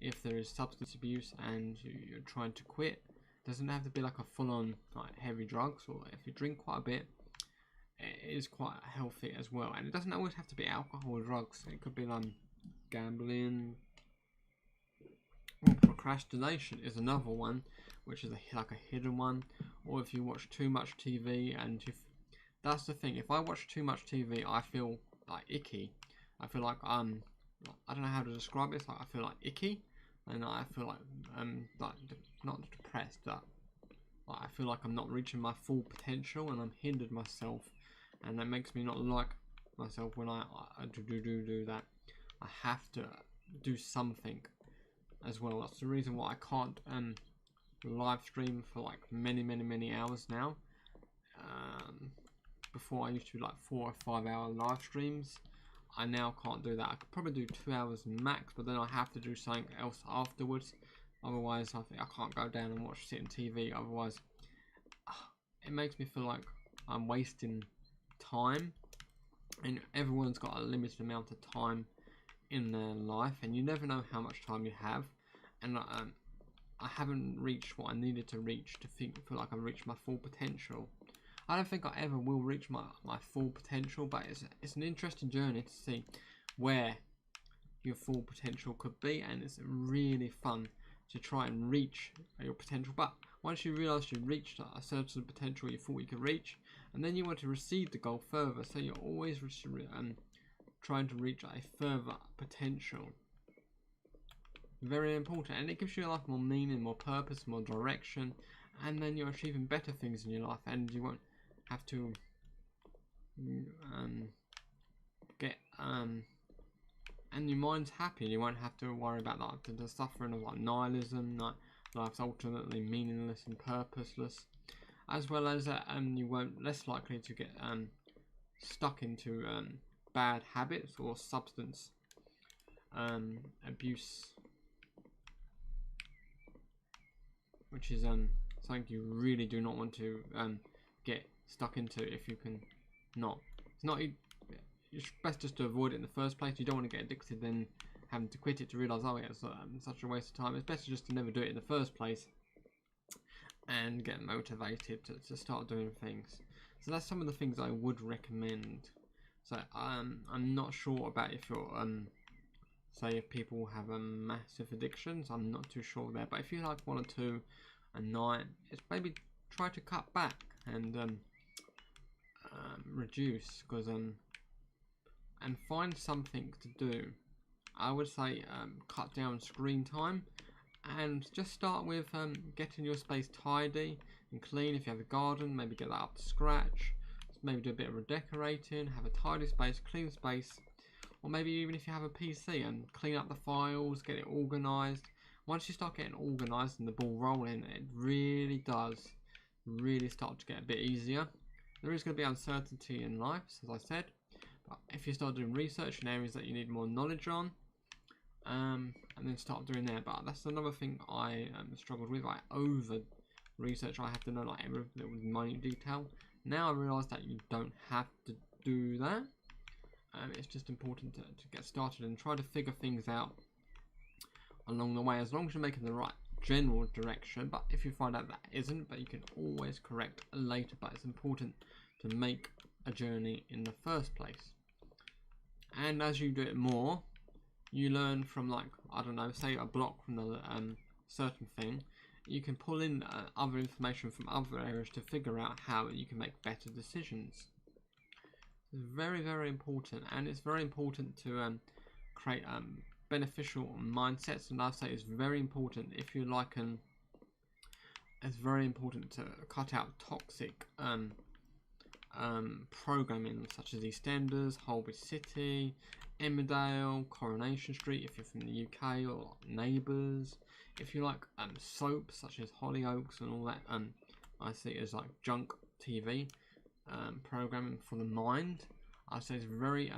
if there is substance abuse and you're trying to quit. It doesn't have to be like a full-on like heavy drugs, or if you drink quite a bit, it is quite healthy as well. And it doesn't always have to be alcohol or drugs. It could be like gambling. Procrastination is another one, which is like a hidden one. Or if you watch too much TV, and that's the thing. If I watch too much TV, I feel like icky. I feel like I don't know how to describe it. It's like I feel like icky, and I feel like not depressed, but like I feel like I'm not reaching my full potential, and I'm hindered myself, and that makes me not like myself when I do that. I have to do something as well. That's the reason why I can't live stream for like many hours now. Before I used to do like 4 or 5 hour live streams. I now can't do that. I could probably do 2 hours max, but then I have to do something else afterwards. Otherwise, I think I can't go down and watch sitting TV. Otherwise, it makes me feel like I'm wasting time. And everyone's got a limited amount of time in their life, and you never know how much time you have. And I haven't reached what I needed to reach to feel like I've reached my full potential. I don't think I ever will reach my full potential, but it's an interesting journey to see where your full potential could be, and it's really fun to try and reach your potential. But once you realise you've reached a certain potential you thought you could reach, and then you want to receive the goal further, so you're always trying to reach a further potential. Very important, and it gives your life more meaning, more purpose, more direction, and then you're achieving better things in your life, and you won't have to get and your mind's happy. You won't have to worry about like the suffering of like nihilism, like life's ultimately meaningless and purposeless, as well as you won't less likely to get stuck into bad habits or substance abuse, which is something you really do not want to get stuck into if you can not. It's best just to avoid it in the first place. You don't want to get addicted, then having to quit it to realise, oh yeah, it's such a waste of time. It's better just to never do it in the first place and get motivated to start doing things. So that's some of the things I would recommend. So I'm not sure about if you're say if people have massive addictions. I'm not too sure there, but if you like 1 or 2 a night, it's maybe try to cut back and reduce, because and find something to do. I would say cut down screen time, and just start with getting your space tidy and clean. If you have a garden, maybe get that up to scratch. Maybe do a bit of redecorating, have a tidy space, clean space, or maybe even if you have a PC, and clean up the files, get it organised. Once you start getting organised and the ball rolling, it really does start to get a bit easier. There is going to be uncertainty in life, as I said, but if you start doing research in areas that you need more knowledge on, and then start doing that. But that's another thing I struggled with. I over research. I have to know like every little minute detail. Now I realise that you don't have to do that. it's just important to get started and try to figure things out along the way, as long as you're making the right general direction. But if you find out that isn't, but you can always correct later. But it's important to make a journey in the first place. And as you do it more, you learn from, like, I don't know, say a block from the certain thing. You can pull in other information from other areas to figure out how you can make better decisions. It's very, very important, and it's very important to create beneficial mindsets. And I say it's very important if you like, it's very important to cut out toxic programming such as EastEnders, Holby City, Emmerdale, Coronation Street if you're from the UK, or Neighbours. If you like soaps such as Hollyoaks and all that, I see it as like junk TV programming for the mind. I say it's very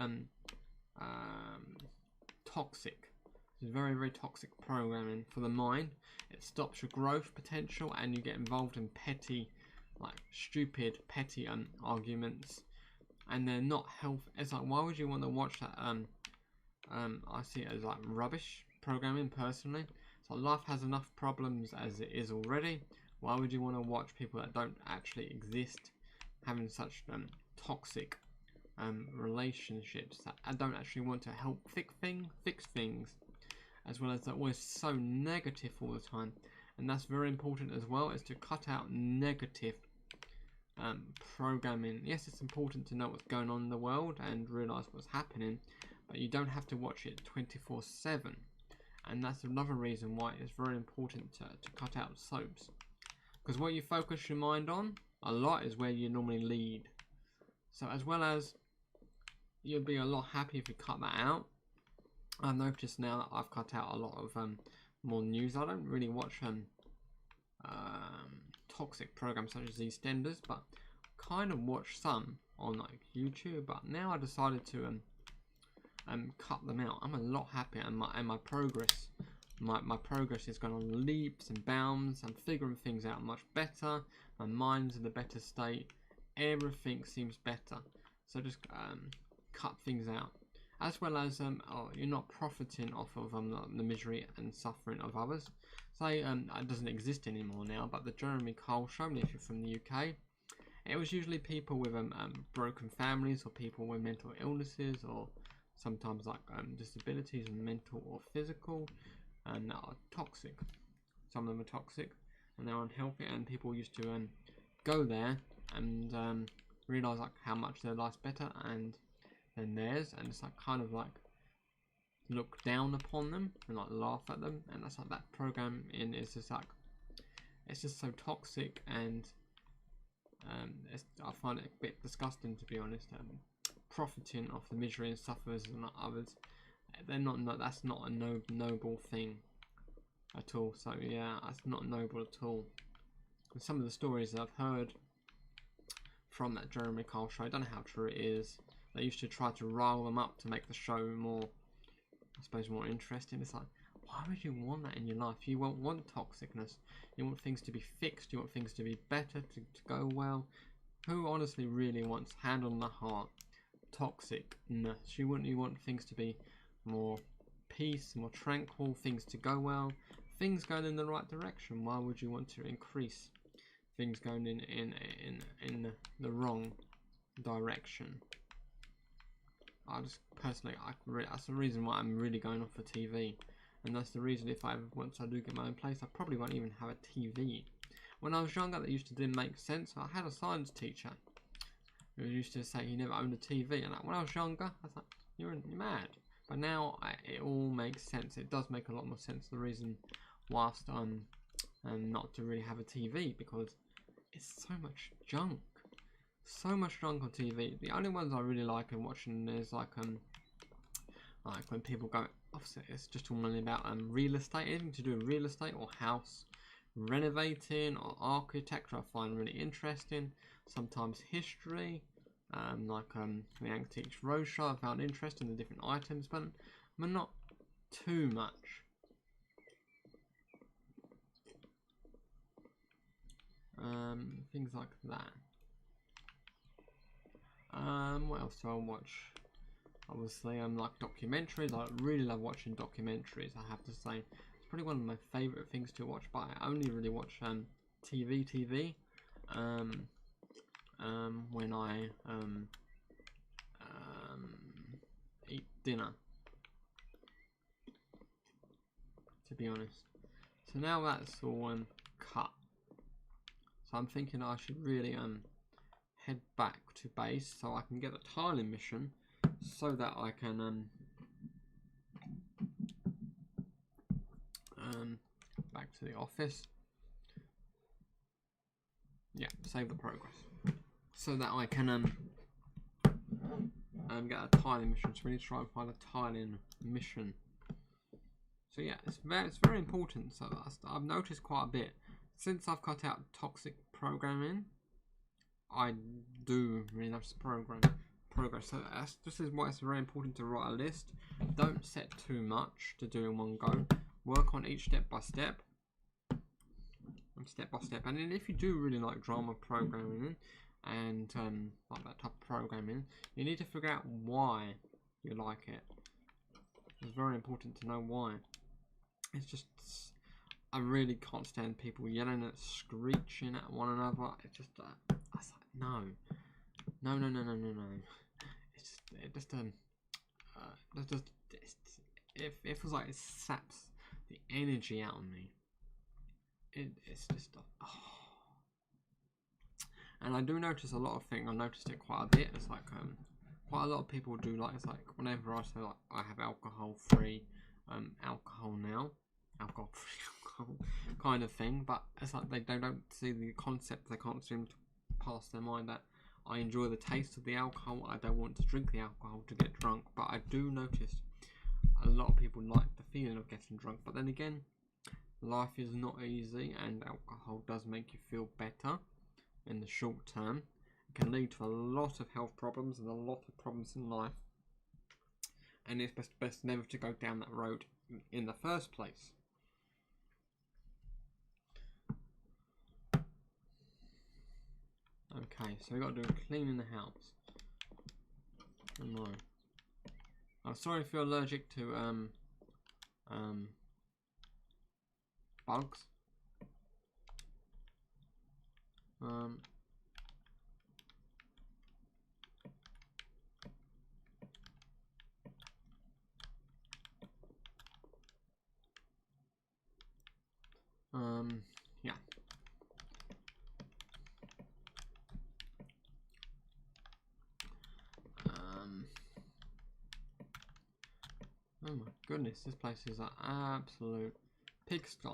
toxic. It's very, very toxic programming for the mind. It stops your growth potential, and you get involved in petty, like stupid, petty arguments, and they're not healthy. It's like, why would you want to watch that? I see it as like rubbish programming personally. So life has enough problems as it is already. Why would you want to watch people that don't actually exist having such toxic relationships that don't actually want to help fix things, as well as they're always so negative all the time? And that's very important as well, is to cut out negative programming. Yes, it's important to know what's going on in the world and realise what's happening, but you don't have to watch it 24/7. And that's another reason why it's very important to cut out soaps, because what you focus your mind on a lot is where you normally lead. So as well as you'll be a lot happier if you cut that out. I've noticed now that I've cut out a lot of more news. I don't really watch toxic programs such as EastEnders, but kind of watch some on like YouTube. But now I decided to cut them out. I'm a lot happier, and my progress, my progress is going on leaps and bounds. I'm figuring things out much better. My mind's in a better state. Everything seems better. So just cut things out. As well as you're not profiting off of the misery and suffering of others. Say it doesn't exist anymore now, but the Jeremy Kyle Show, if you're from the UK, it was usually people with broken families, or people with mental illnesses, or sometimes like disabilities, mental or physical, and that are toxic. Some of them are toxic and they're unhealthy, and people used to go there and realise like how much their life's better than theirs, and it's like kind of like look down upon them and like laugh at them. And that's like that program is just like, it's just so toxic, and I find it a bit disgusting, to be honest. Profiting off the misery and sufferers and others, that's not a noble thing at all. So yeah, that's not noble at all. And some of the stories that I've heard from that Jeremy Kyle Show, I don't know how true it is. They used to try to rile them up to make the show more, I suppose, more interesting. It's like, why would you want that in your life? You won't want toxicness. You want things to be fixed. You want things to be better, to go well. Who honestly really wants, hand on the heart, toxicness? You want things to be more peace, more tranquil, things to go well, things going in the right direction. Why would you want to increase things going in the wrong direction? I just personally, that's the reason why I'm really going off for TV, and that's the reason once I do get my own place, I probably won't even have a TV. When I was younger, that didn't make sense. I had a science teacher who used to say he never owned a TV, and when I was younger, I was like, you're mad. But now it all makes sense. It does make a lot more sense. The reason whilst I'm not to really have a TV, because it's so much junk. So much junk on TV. The only ones I really like and watching is like when people go opposite. It's just all mainly about real estate, anything to do with real estate or house renovating or architecture. I find really interesting. Sometimes history, like the Antiques Roadshow. I found interesting the different items, but not too much. Things like that. What else do I watch? Obviously, like documentaries. I really love watching documentaries. I have to say, it's probably one of my favourite things to watch. But I only really watch TV. When I eat dinner. To be honest. So now that's all cut. So I'm thinking I should really head back to base so I can get the tiling mission, so that I can back to the office. Yeah, save the progress. So that I can get a tiling mission. So we need to try and find a tiling mission. So yeah, it's very important. So I've noticed quite a bit since I've cut out toxic programming. I do really notice progress. So this is why it's very important to write a list. Don't set too much to do in one go. Work on each step by step. And then if you do really like drama programming and like that type of programming, you need to figure out why you like it. It's very important to know why. It's just, I really can't stand people yelling and screeching at one another. It's just, I was like, no. It feels like it saps the energy out of me. It's just, oh. And I do notice a lot of things. I noticed it quite a bit. It's like quite a lot of people do like, it's like whenever I say like I have alcohol-free alcohol now, alcohol-free alcohol kind of thing, but it's like they don't see the concept. They can't seem to pass their mind that I enjoy the taste of the alcohol. I don't want to drink the alcohol to get drunk, but I do notice a lot of people like the feeling of getting drunk. But then again, life is not easy, and alcohol does make you feel better in the short term. It can lead to a lot of health problems and a lot of problems in life, and it's best never to go down that road in the first place. Okay, so we got to do a clean in the house. Oh no. I'm sorry if you're allergic to bugs. Yeah. Oh my goodness, this place is an absolute pigsty.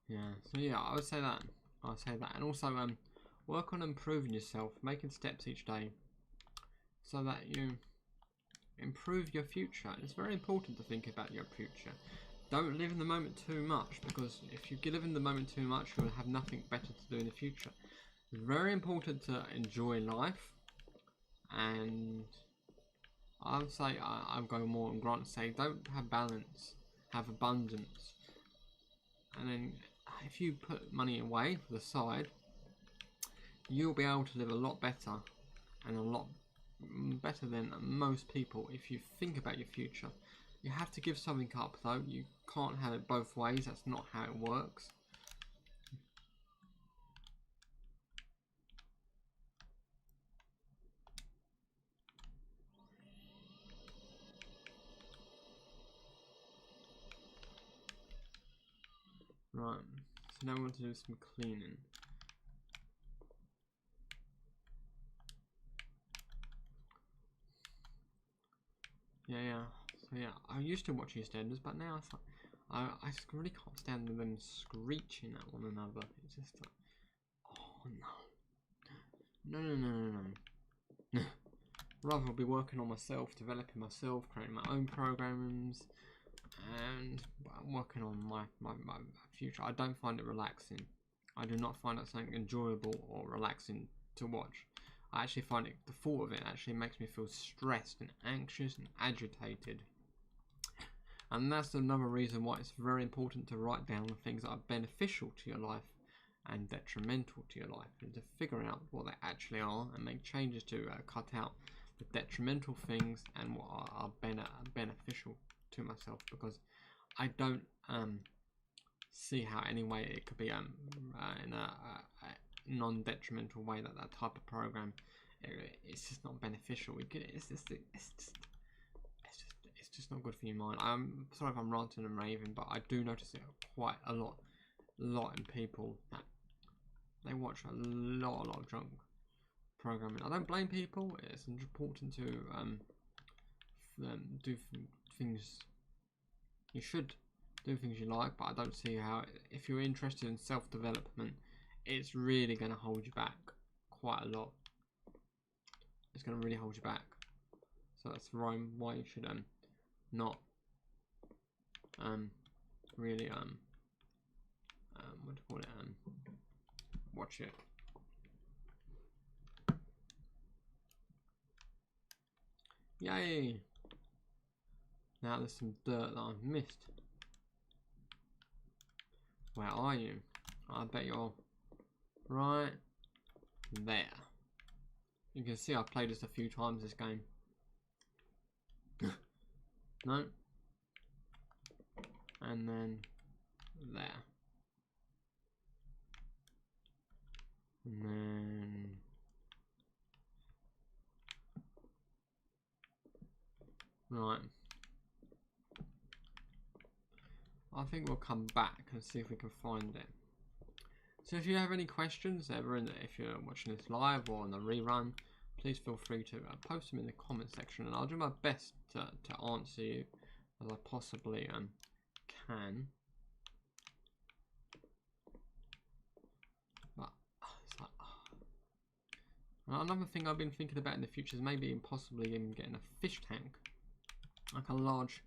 Yeah, so yeah, I would say that. And also work on improving yourself, making steps each day, so that you improve your future. It's very important to think about your future. Don't live in the moment too much, because if you live in the moment too much, you'll have nothing better to do in the future. It's very important to enjoy life, and I would say I'm going more on Grant say don't have balance, have abundance. And then if you put money away for the side, you'll be able to live a lot better, and a lot better than most people if you think about your future. You have to give something up though. You can't have it both ways. That's not how it works. Right, so now we want to do some cleaning. Yeah. So yeah, I used to watch EastEnders, but now it's like, I just really can't stand them screeching at one another. It's just like, oh no. Rather I'll be working on myself, developing myself, creating my own programs, and working on my future. I don't find it relaxing. I do not find it something enjoyable or relaxing to watch. I actually find it, the thought of it actually makes me feel stressed and anxious and agitated. And that's another reason why it's very important to write down the things that are beneficial to your life and detrimental to your life, and to figure out what they actually are and make changes to cut out the detrimental things and what are beneficial to myself, because I don't see how any way it could be in a non-detrimental way that type of program it's just not beneficial. It's just not good for your mind. I'm sorry if I'm ranting and raving, but I do notice it quite a lot in people that they watch a lot of junk programming. I don't blame people. It's important to do things. You should do things you like, but I don't see how, if you're interested in self-development, it's really going to hold you back quite a lot. It's going to really hold you back. So that's why you should not really what do you call it, watch it. Yay! Now there's some dirt that I've missed. Where are you? I bet you're right there. You can see I've played this a few times, this game. No. And then there. And then right. I think we'll come back and see if we can find it. So if you have any questions ever, if you're watching this live or on the rerun, please feel free to post them in the comment section, and I'll do my best to answer you as I possibly can. But it's like, another thing I've been thinking about in the future is maybe possibly even getting a fish tank, like a large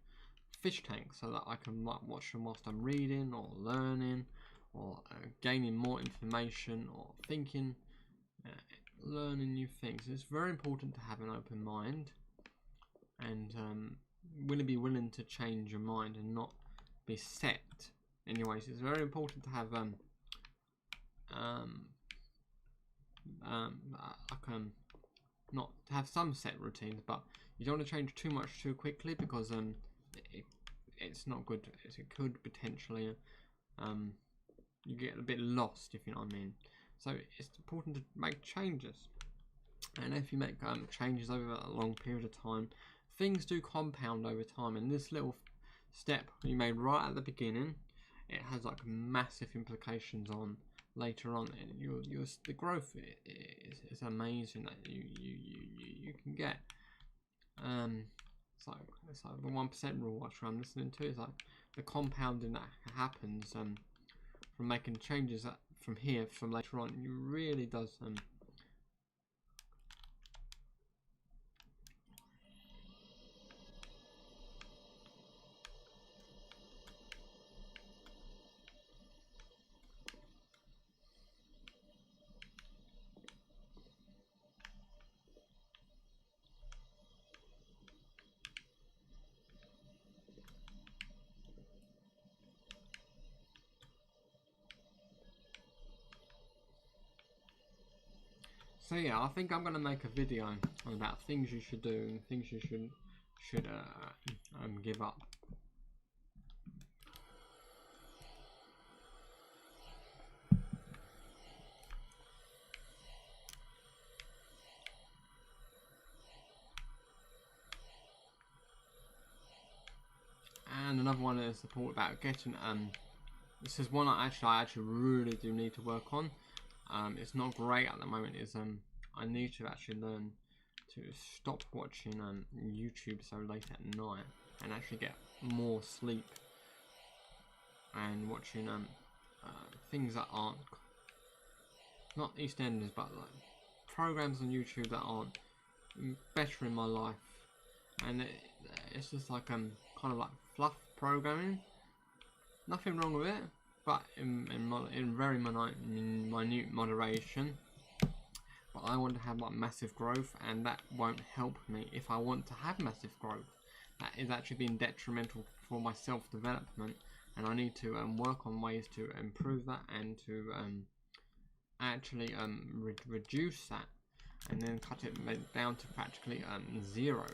fish tank, so that I can watch them whilst I'm reading or learning, or gaining more information, or thinking, learning new things. It's very important to have an open mind, and be willing to change your mind and not be set. Anyways, it's very important to have not to have some set routines, but you don't want to change too much too quickly, because it's not good. It could potentially you get a bit lost, if you know what I mean. So it's important to make changes, and if you make changes over a long period of time, things do compound over time. And this little step you made right at the beginning, it has like massive implications on later on, and the growth is amazing that you can get. It's like the 1% rule I'm listening to. It's like the compounding that happens from making changes that from later on. It really does So yeah, I think I'm going to make a video about things you should do and things you should give up. And another one is support about getting this is one I actually really do need to work on. It's not great at the moment. Is I need to actually learn to stop watching YouTube so late at night and actually get more sleep, and watching things that aren't not EastEnders, but like programs on YouTube that aren't bettering my life. And it's just like kind of like fluff programming. Nothing wrong with it, but in very minute moderation. but I want to have like massive growth, and that won't help me if I want to have massive growth. That is actually being detrimental for my self-development, and I need to work on ways to improve that and to actually reduce that, and then cut it down to practically 0.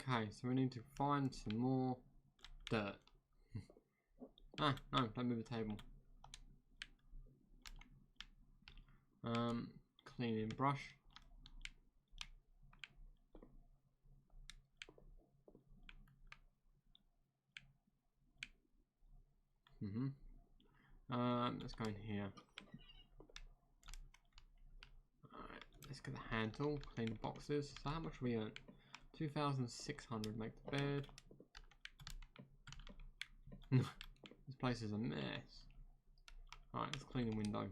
Okay, so we need to find some more dirt. No, don't move the table. Cleaning brush. Let's go in here. Alright, let's get the hand tool, clean the boxes. So how much we earn? 2,600, make the bed. This place is a mess. Alright, let's clean the window.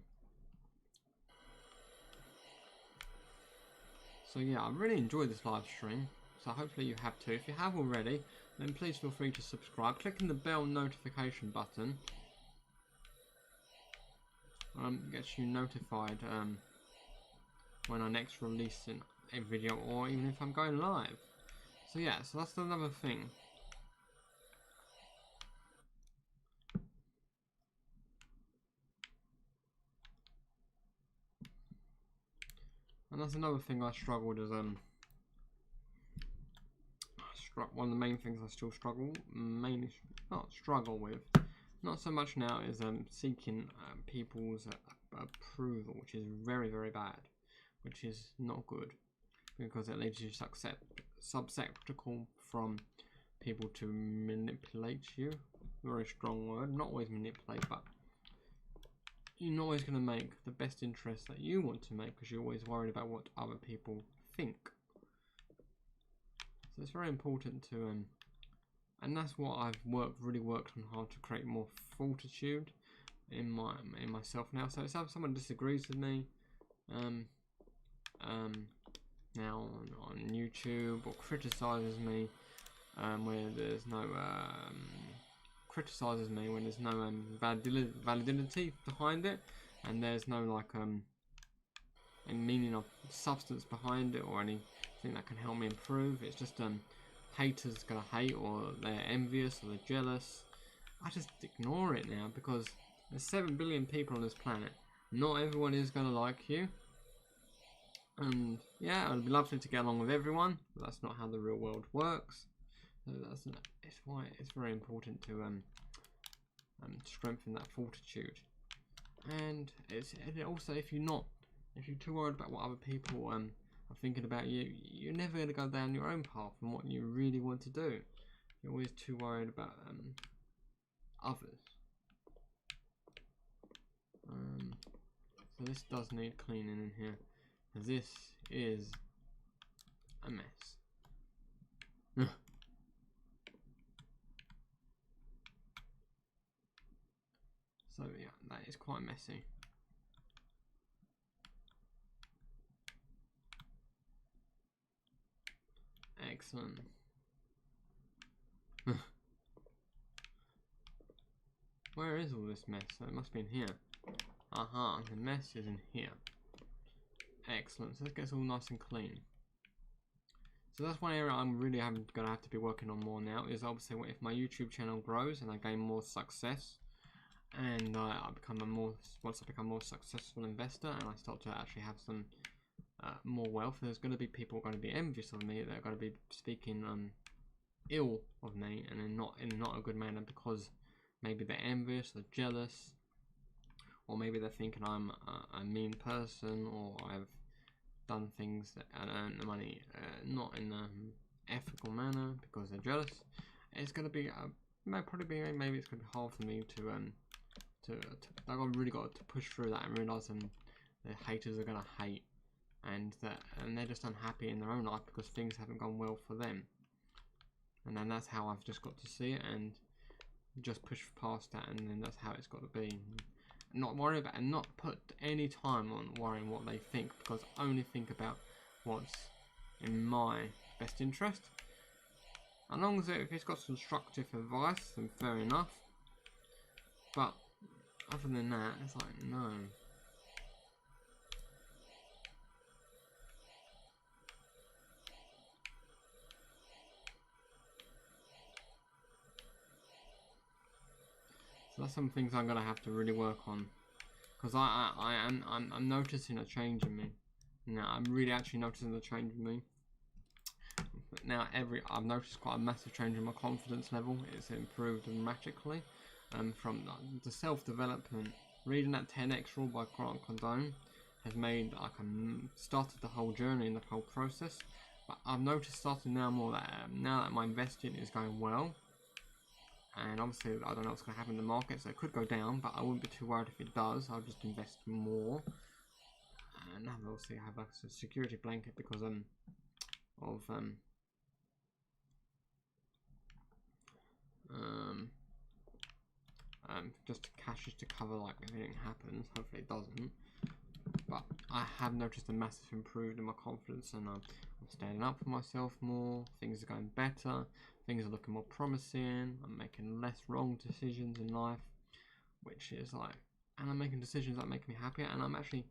So yeah, I really enjoyed this live stream, so hopefully you have too. If you have already, then please feel free to subscribe. Clicking the bell notification button gets you notified when I next release a video, or even if I'm going live. So yeah, so that's another thing. And that's another thing I struggled as one of the main things I still struggle with, not so much now, is seeking people's approval, which is very, very bad, which is not good, because it leaves you susceptible from people to manipulate you. Very strong word, not always manipulate, but you're not always going to make the best interest that you want to make, because you're always worried about what other people think. So it's very important to and that's what I've really worked on hard to create more fortitude in myself now. So if someone disagrees with me now on YouTube, or criticizes me where there's no when there's no validity behind it, and there's no like any meaning of substance behind it, or anything that can help me improve. It's just haters gonna hate, or they're envious, or they're jealous. I just ignore it now, because there's 7 billion people on this planet. Not everyone is gonna like you, and yeah, it'd be lovely to get along with everyone, but that's not how the real world works. So it's why it's very important to strengthen that fortitude. And also, if you're too worried about what other people are thinking about you, you're never going to go down your own path and what you really want to do. You're always too worried about others. So this does need cleaning in here. This is a mess. So yeah, that is quite messy. Excellent. Where is all this mess? So it must be in here. Aha, the mess is in here. Excellent. So this gets all nice and clean. So that's one area I'm really going to have to be working on more now, is obviously if my YouTube channel grows and I gain more success, and once I become a more successful investor, and I start to actually have some more wealth, there's going to be people going to be envious of me. They're going to be speaking ill of me, and in not a good manner, because maybe they're envious or jealous, or maybe they're thinking I'm a mean person, or I've done things that earn the money not in an ethical manner because they're jealous. It's going to be maybe it's going to be hard for me to I've really got to push through that and realise the haters are going to hate, and they're just unhappy in their own life because things haven't gone well for them. And then that's how I've just got to see it and just push past that, and then that's how it's got to be. Not worry about and not put any time on worrying what they think, because I only think about what's in my best interest. As long as if it's got constructive advice, then fair enough. But other than that, it's like, no. So that's some things I'm gonna have to really work on, because I'm noticing a change in me. Now I'm really actually noticing a change in me. But now I've noticed quite a massive change in my confidence level. It's improved dramatically. From the self-development, reading that 10x rule by Grant Cardone has made started the whole journey and the whole process. But I've noticed starting now more that now that my investing is going well. And obviously I don't know what's going to happen in the market, so it could go down, but I wouldn't be too worried if it does. I'll just invest more. And obviously I have a security blanket because just cash to cover like if anything happens. Hopefully it doesn't. But I have noticed a massive improvement in my confidence, and I'm standing up for myself more. Things are going better. Things are looking more promising. I'm making less wrong decisions in life, which is like, and I'm making decisions that make me happier, and I'm actually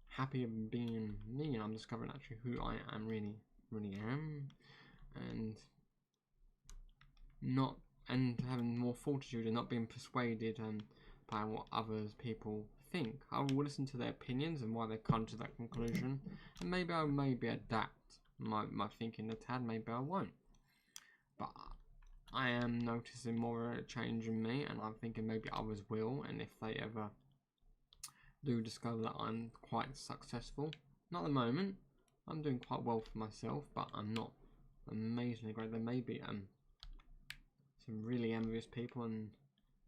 happier being me, and I'm discovering actually who I am really am, and having more fortitude and not being persuaded by what others people think. I will listen to their opinions and why they come to that conclusion, and maybe I adapt my thinking a tad, maybe I won't. But I am noticing more a change in me, and I'm thinking maybe others will, and if they ever do discover that I'm quite successful, not at the moment, I'm doing quite well for myself, but I'm not amazingly great. There may be some really envious people, and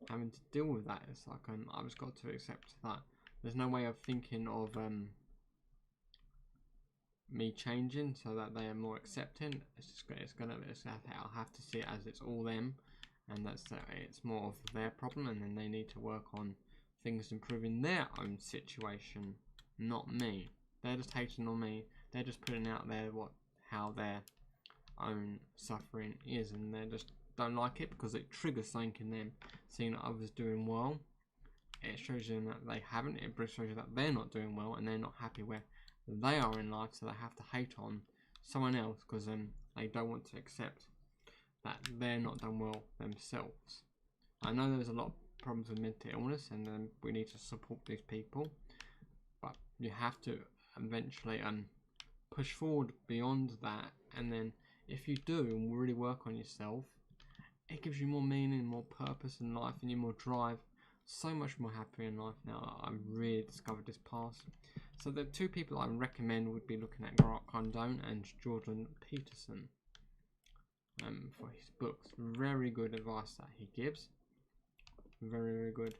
having to deal with that, it's like I've just got to accept that there's no way of thinking of me changing so that they are more accepting. I'll have to see it as it's all them, and it's more of their problem, and then they need to work on things improving their own situation, not me. They're just hating on me. They're just putting out there how their own suffering is, and they just don't like it because it triggers something in them, seeing that others doing well. It shows them that they haven't. It shows you that they're not doing well, and they're not happy where they are in life, so they have to hate on someone else because they don't want to accept that they're not done well themselves. I know there's a lot of problems with mental illness, and we need to support these people, but you have to eventually push forward beyond that, and then if you do and really work on yourself, it gives you more meaning, more purpose in life, and you're more drive. So much more happy in life now. I've really discovered this path. So the two people I would recommend would be looking at Grant Cardone and Jordan Peterson for his books. Very good advice that he gives. Very, very good.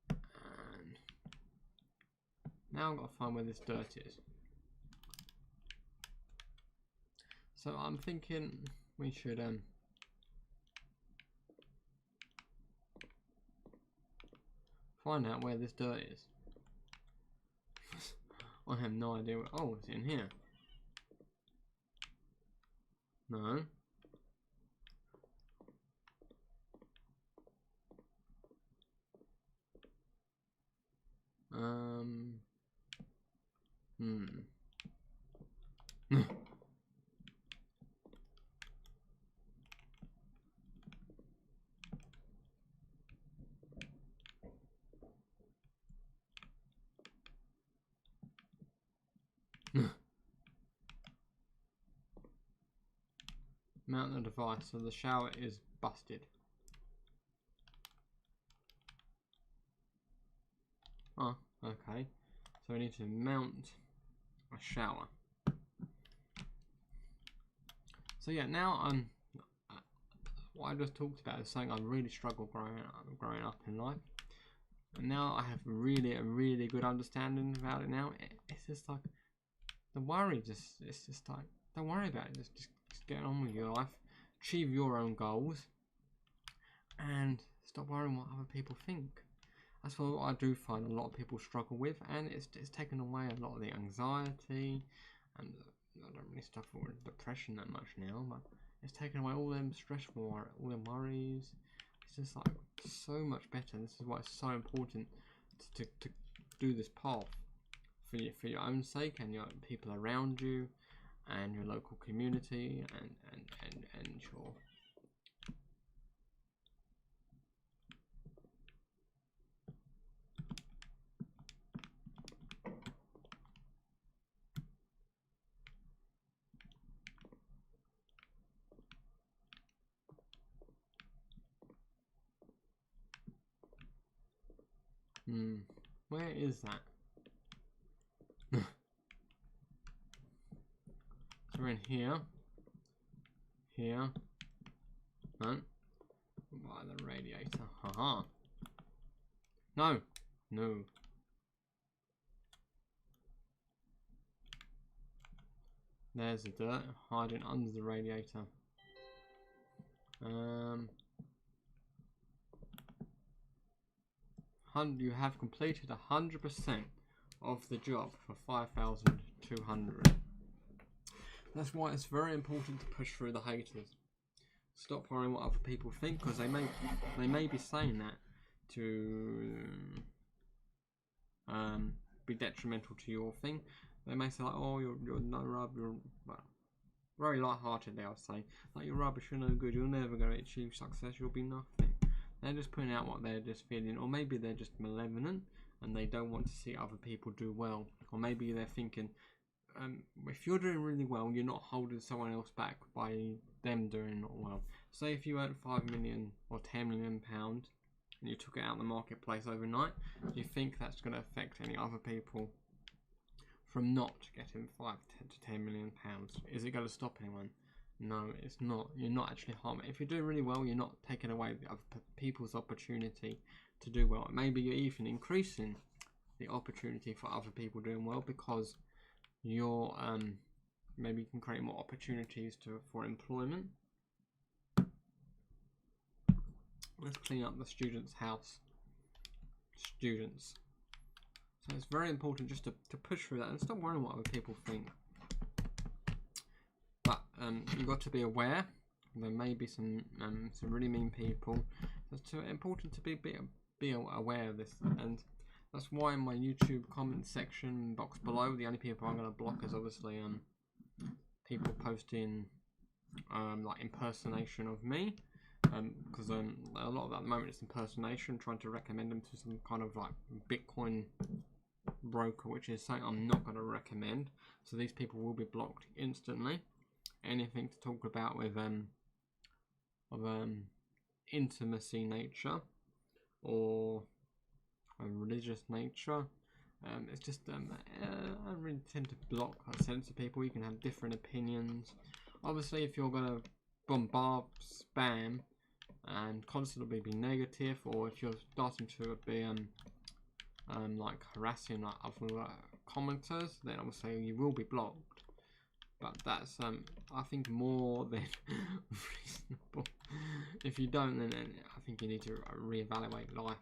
And now I've got to find where this dirt is. So I'm thinking we should find out where this dirt is. I have no idea where. Oh, it's in here. No. Mount the device, so the shower is busted. Oh, okay. So we need to mount a shower. So yeah, now what I just talked about is something I really struggled growing up in life. And now I have a really good understanding about it now. It's just like the worry, it's just like, don't worry about it. Just get on with your life, achieve your own goals, and stop worrying what other people think. That's what I do find a lot of people struggle with, and it's taken away a lot of the anxiety, and I don't really suffer with depression that much now, but it's taken away all them stressful, all them worries. It's just like so much better. This is why it's so important to do this path for your own sake and your people around you and your local community and your where is that? So we're in here, no, by the radiator, haha. No. There's the dirt hiding under the radiator. You have completed 100% of the job for 5,200. That's why it's very important to push through the haters. Stop worrying what other people think, because they may be saying that to be detrimental to your thing. They may say like, oh, you're no rubbish, you're well, very light-hearted. They'll say like, you're rubbish, you're no good, you're never going to achieve success, you'll be nothing. They're just putting out what they're just feeling, or maybe they're just malevolent and they don't want to see other people do well, or maybe they're thinking, if you're doing really well, you're not holding someone else back by them doing not well. Say if you earned £5 million or £10 million and you took it out in the marketplace overnight, do you think that's going to affect any other people from not getting £5 to £10 million? Is it going to stop anyone? No, it's not. You're not actually harming. If you're doing really well, you're not taking away the other people's opportunity to do well. Maybe you're even increasing the opportunity for other people doing well, because you're maybe you can create more opportunities for employment. Let's clean up the student's house. Students. So it's very important just to push through that and stop worrying what other people think. But you've got to be aware. There may be some really mean people. It's important to be aware of this, and that's why in my YouTube comment section box below, the only people I'm going to block is obviously people posting like impersonation of me, because a lot of that at the moment is impersonation, trying to recommend them to some kind of like Bitcoin broker, which is something I'm not going to recommend. So these people will be blocked instantly. Anything to talk about with intimacy nature or a religious nature, it's just I really tend to block that sense of people. You can have different opinions. Obviously, if you're going to bombard spam and constantly be negative, or if you're starting to be like harassing like other commenters, then obviously you will be blocked. But that's I think more than reasonable. If you don't, then I think you need to reevaluate life.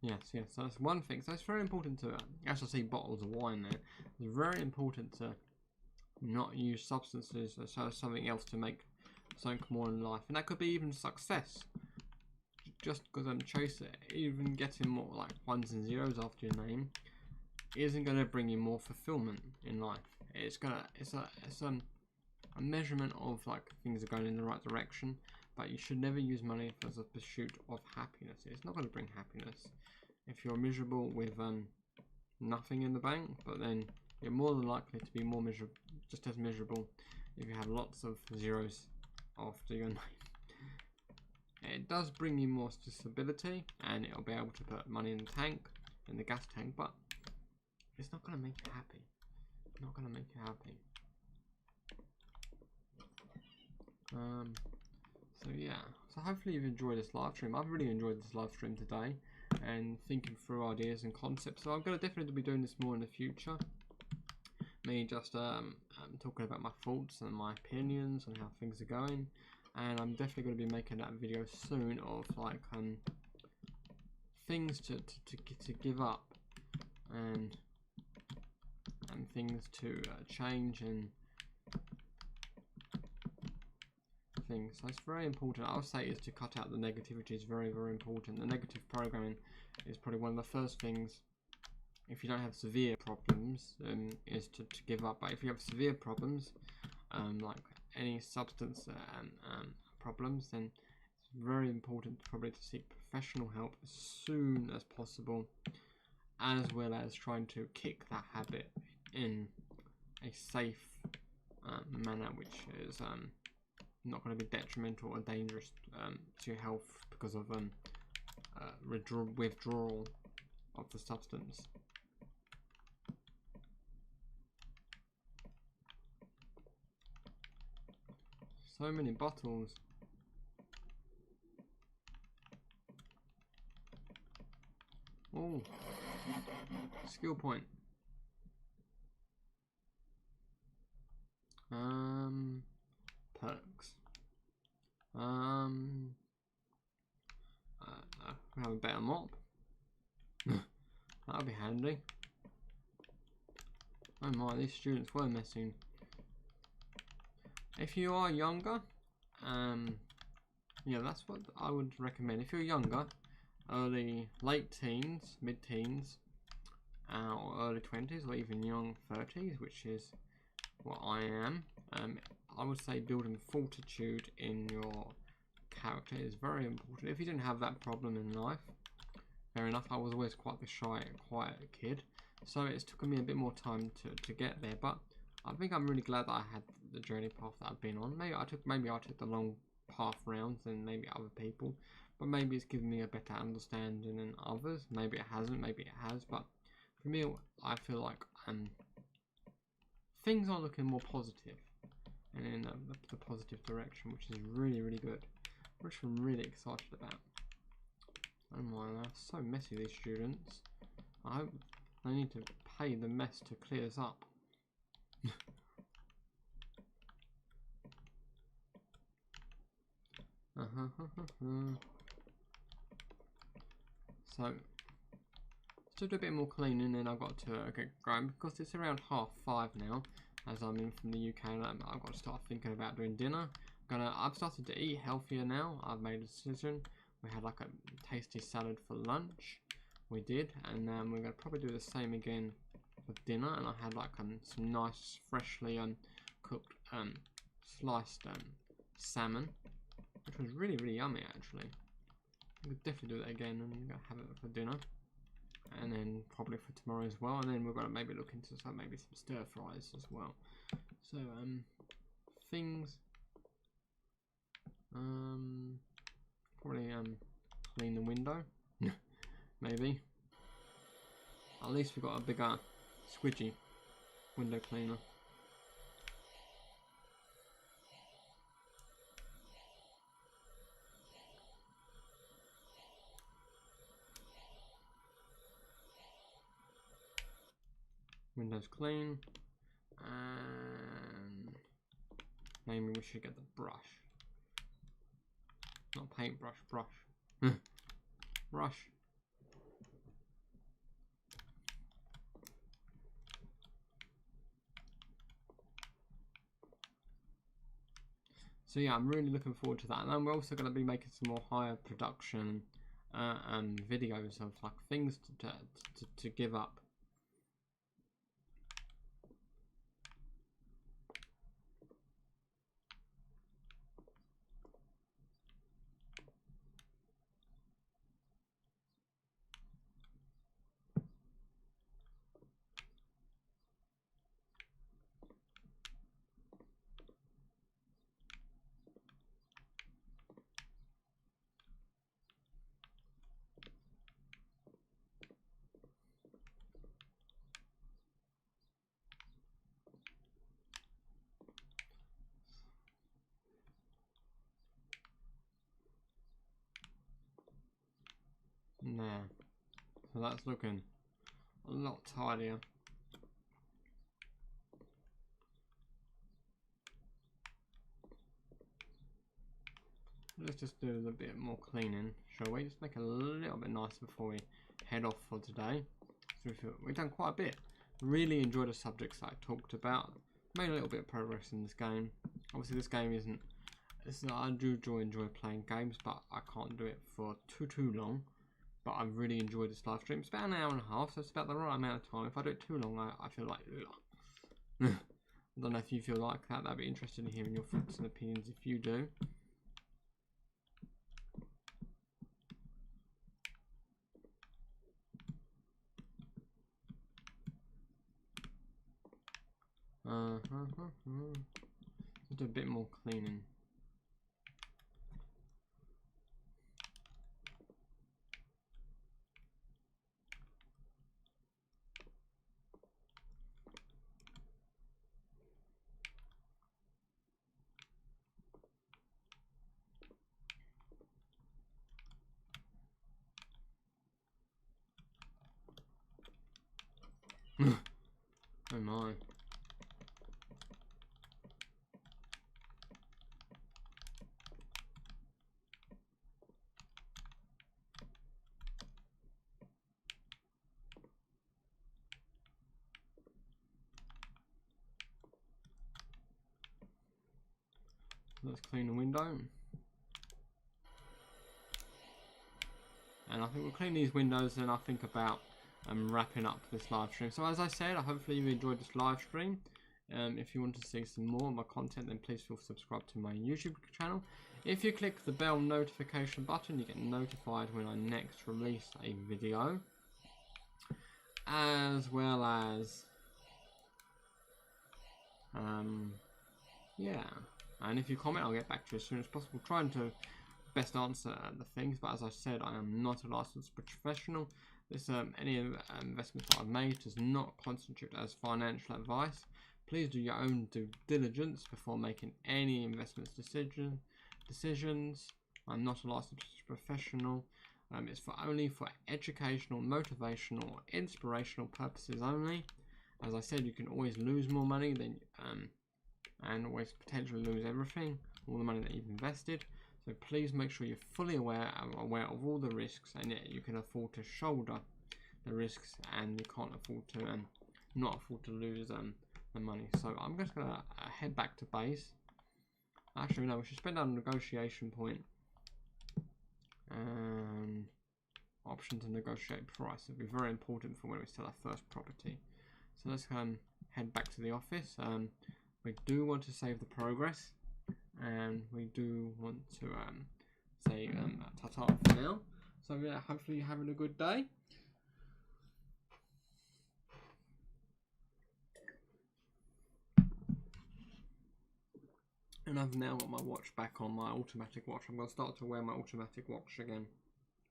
Yes, so that's one thing. So it's very important to, as I see bottles of wine there, it's very important to not use substances or something else to make something more in life. And that could be even success. Just because I'm chasing, even getting more like ones and zeros after your name isn't going to bring you more fulfillment in life. It's a measurement of like things are going in the right direction, but you should never use money as a pursuit of happiness. It's not going to bring happiness. If you're miserable with nothing in the bank, but then you're more than likely to be more miserable, just as miserable, if you have lots of zeros after your name. It does bring you more stability, and it'll be able to put money in the tank, in the gas tank, but it's not going to make you happy. Not going to make you happy. So yeah, so hopefully you've enjoyed this live stream. I've really enjoyed this live stream today and thinking through ideas and concepts. So I'm going to definitely be doing this more in the future. Me just talking about my thoughts and my opinions and how things are going. And I'm definitely going to be making that video soon of like things to give up and things to change and things. So it's very important. I would say is to cut out the negativity is very important. The negative programming is probably one of the first things. If you don't have severe problems, is to give up. But if you have severe problems, like any substance problems, then it's very important probably to seek professional help as soon as possible, as well as trying to kick that habit in a safe manner, which is not going to be detrimental or dangerous to your health because of withdrawal of the substance. So many bottles. Oh, skill point. Perks. We have a better mop. That'll be handy. Oh my, these students were messing. If you are younger, yeah, that's what I would recommend. If you're younger, late teens, mid-teens, or early 20s, or even young 30s, which is what I am, I would say building fortitude in your character is very important. If you didn't have that problem in life, fair enough. I was always quite the shy, quiet kid, so it's taken me a bit more time to get there. But I think I'm really glad that I had the journey path that I've been on. Maybe I took the long path round than maybe other people, but maybe it's given me a better understanding than others. Maybe it hasn't, maybe it has, but for me, I feel like things are looking more positive and in the positive direction, which is really good, which I'm really excited about. Oh my, they're so messy, these students. I hope they need to pay the mess to clear this up. So, to do a bit more cleaning, then I've got to get going because it's around 5:30 now, as I'm in from the UK, and I've got to start thinking about doing dinner. I've started to eat healthier now. I've made a decision. We had like a tasty salad for lunch. We did, and we're gonna probably do the same again for dinner. And I had like some nice, freshly cooked sliced salmon, which was really yummy actually. We could definitely do that again and have it for dinner, and then probably for tomorrow as well. And then we're gonna maybe look into some stir fries as well. So things probably clean the window. Maybe. At least we've got a bigger squidgy window cleaner. Windows clean, and maybe we should get the brush. Not paintbrush, brush. Brush. So yeah, I'm really looking forward to that, and then we're also going to be making some more higher production videos of like things to give up. there. So that's looking a lot tidier. Let's just do a bit more cleaning, shall we? Just make it a little bit nicer before we head off for today. So we've done quite a bit. Really enjoyed the subjects that I talked about. Made a little bit of progress in this game. Obviously this game isn't, I do enjoy playing games, but I can't do it for too long. But I really enjoyed this live stream. It's about an hour and a half, so it's about the right amount of time. If I do it too long, I feel like, ugh. I don't know if you feel like that. I'd be interested in hearing your thoughts and opinions if you do. Just do a bit more cleaning. Oh my. Let's clean the window. And I think we'll clean these windows and I think about wrapping up this live stream. So as I said, hopefully you enjoyed this live stream. If you want to see some more of my content, then please feel subscribe to my YouTube channel. If you click the bell notification button, you get notified when I next release a video. As well as yeah, and if you comment, I'll get back to you as soon as possible, trying to best answer the things. But as I said, I am not a licensed professional. This any investment that I've made does not constitute as financial advice. Please do your own due diligence before making any investment decisions. I'm not a licensed professional. It's only for educational, motivational, or inspirational purposes only. As I said, you can always lose more money than and always potentially lose everything, all the money that you've invested. So please make sure you're fully aware of all the risks, and yet you can afford to shoulder the risks, and you can't afford to not afford to lose the money. So I'm just gonna head back to base. Actually, no, we should spend our negotiation point. Option to negotiate price. It'll be very important for when we sell our first property. So let's head back to the office. We do want to save the progress, and we do want to say ta-ta for now. So yeah, hopefully you're having a good day. And I've now got my watch back on, my automatic watch. I'm going to start to wear my automatic watch again,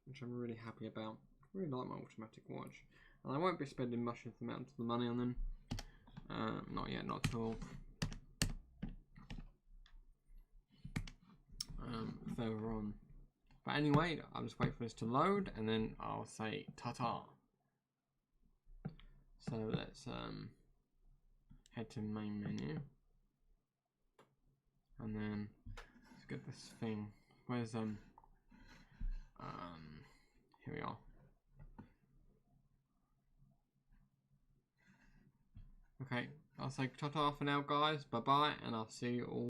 which I'm really happy about. I really like my automatic watch. And I won't be spending much amount of the money on them. Not yet, not at all. Further on. But anyway, I'll just wait for this to load, and then I'll say ta-ta. So let's head to main menu. And then let's get this thing. Where's here we are. Okay, I'll say ta-ta for now, guys. Bye bye, and I'll see you all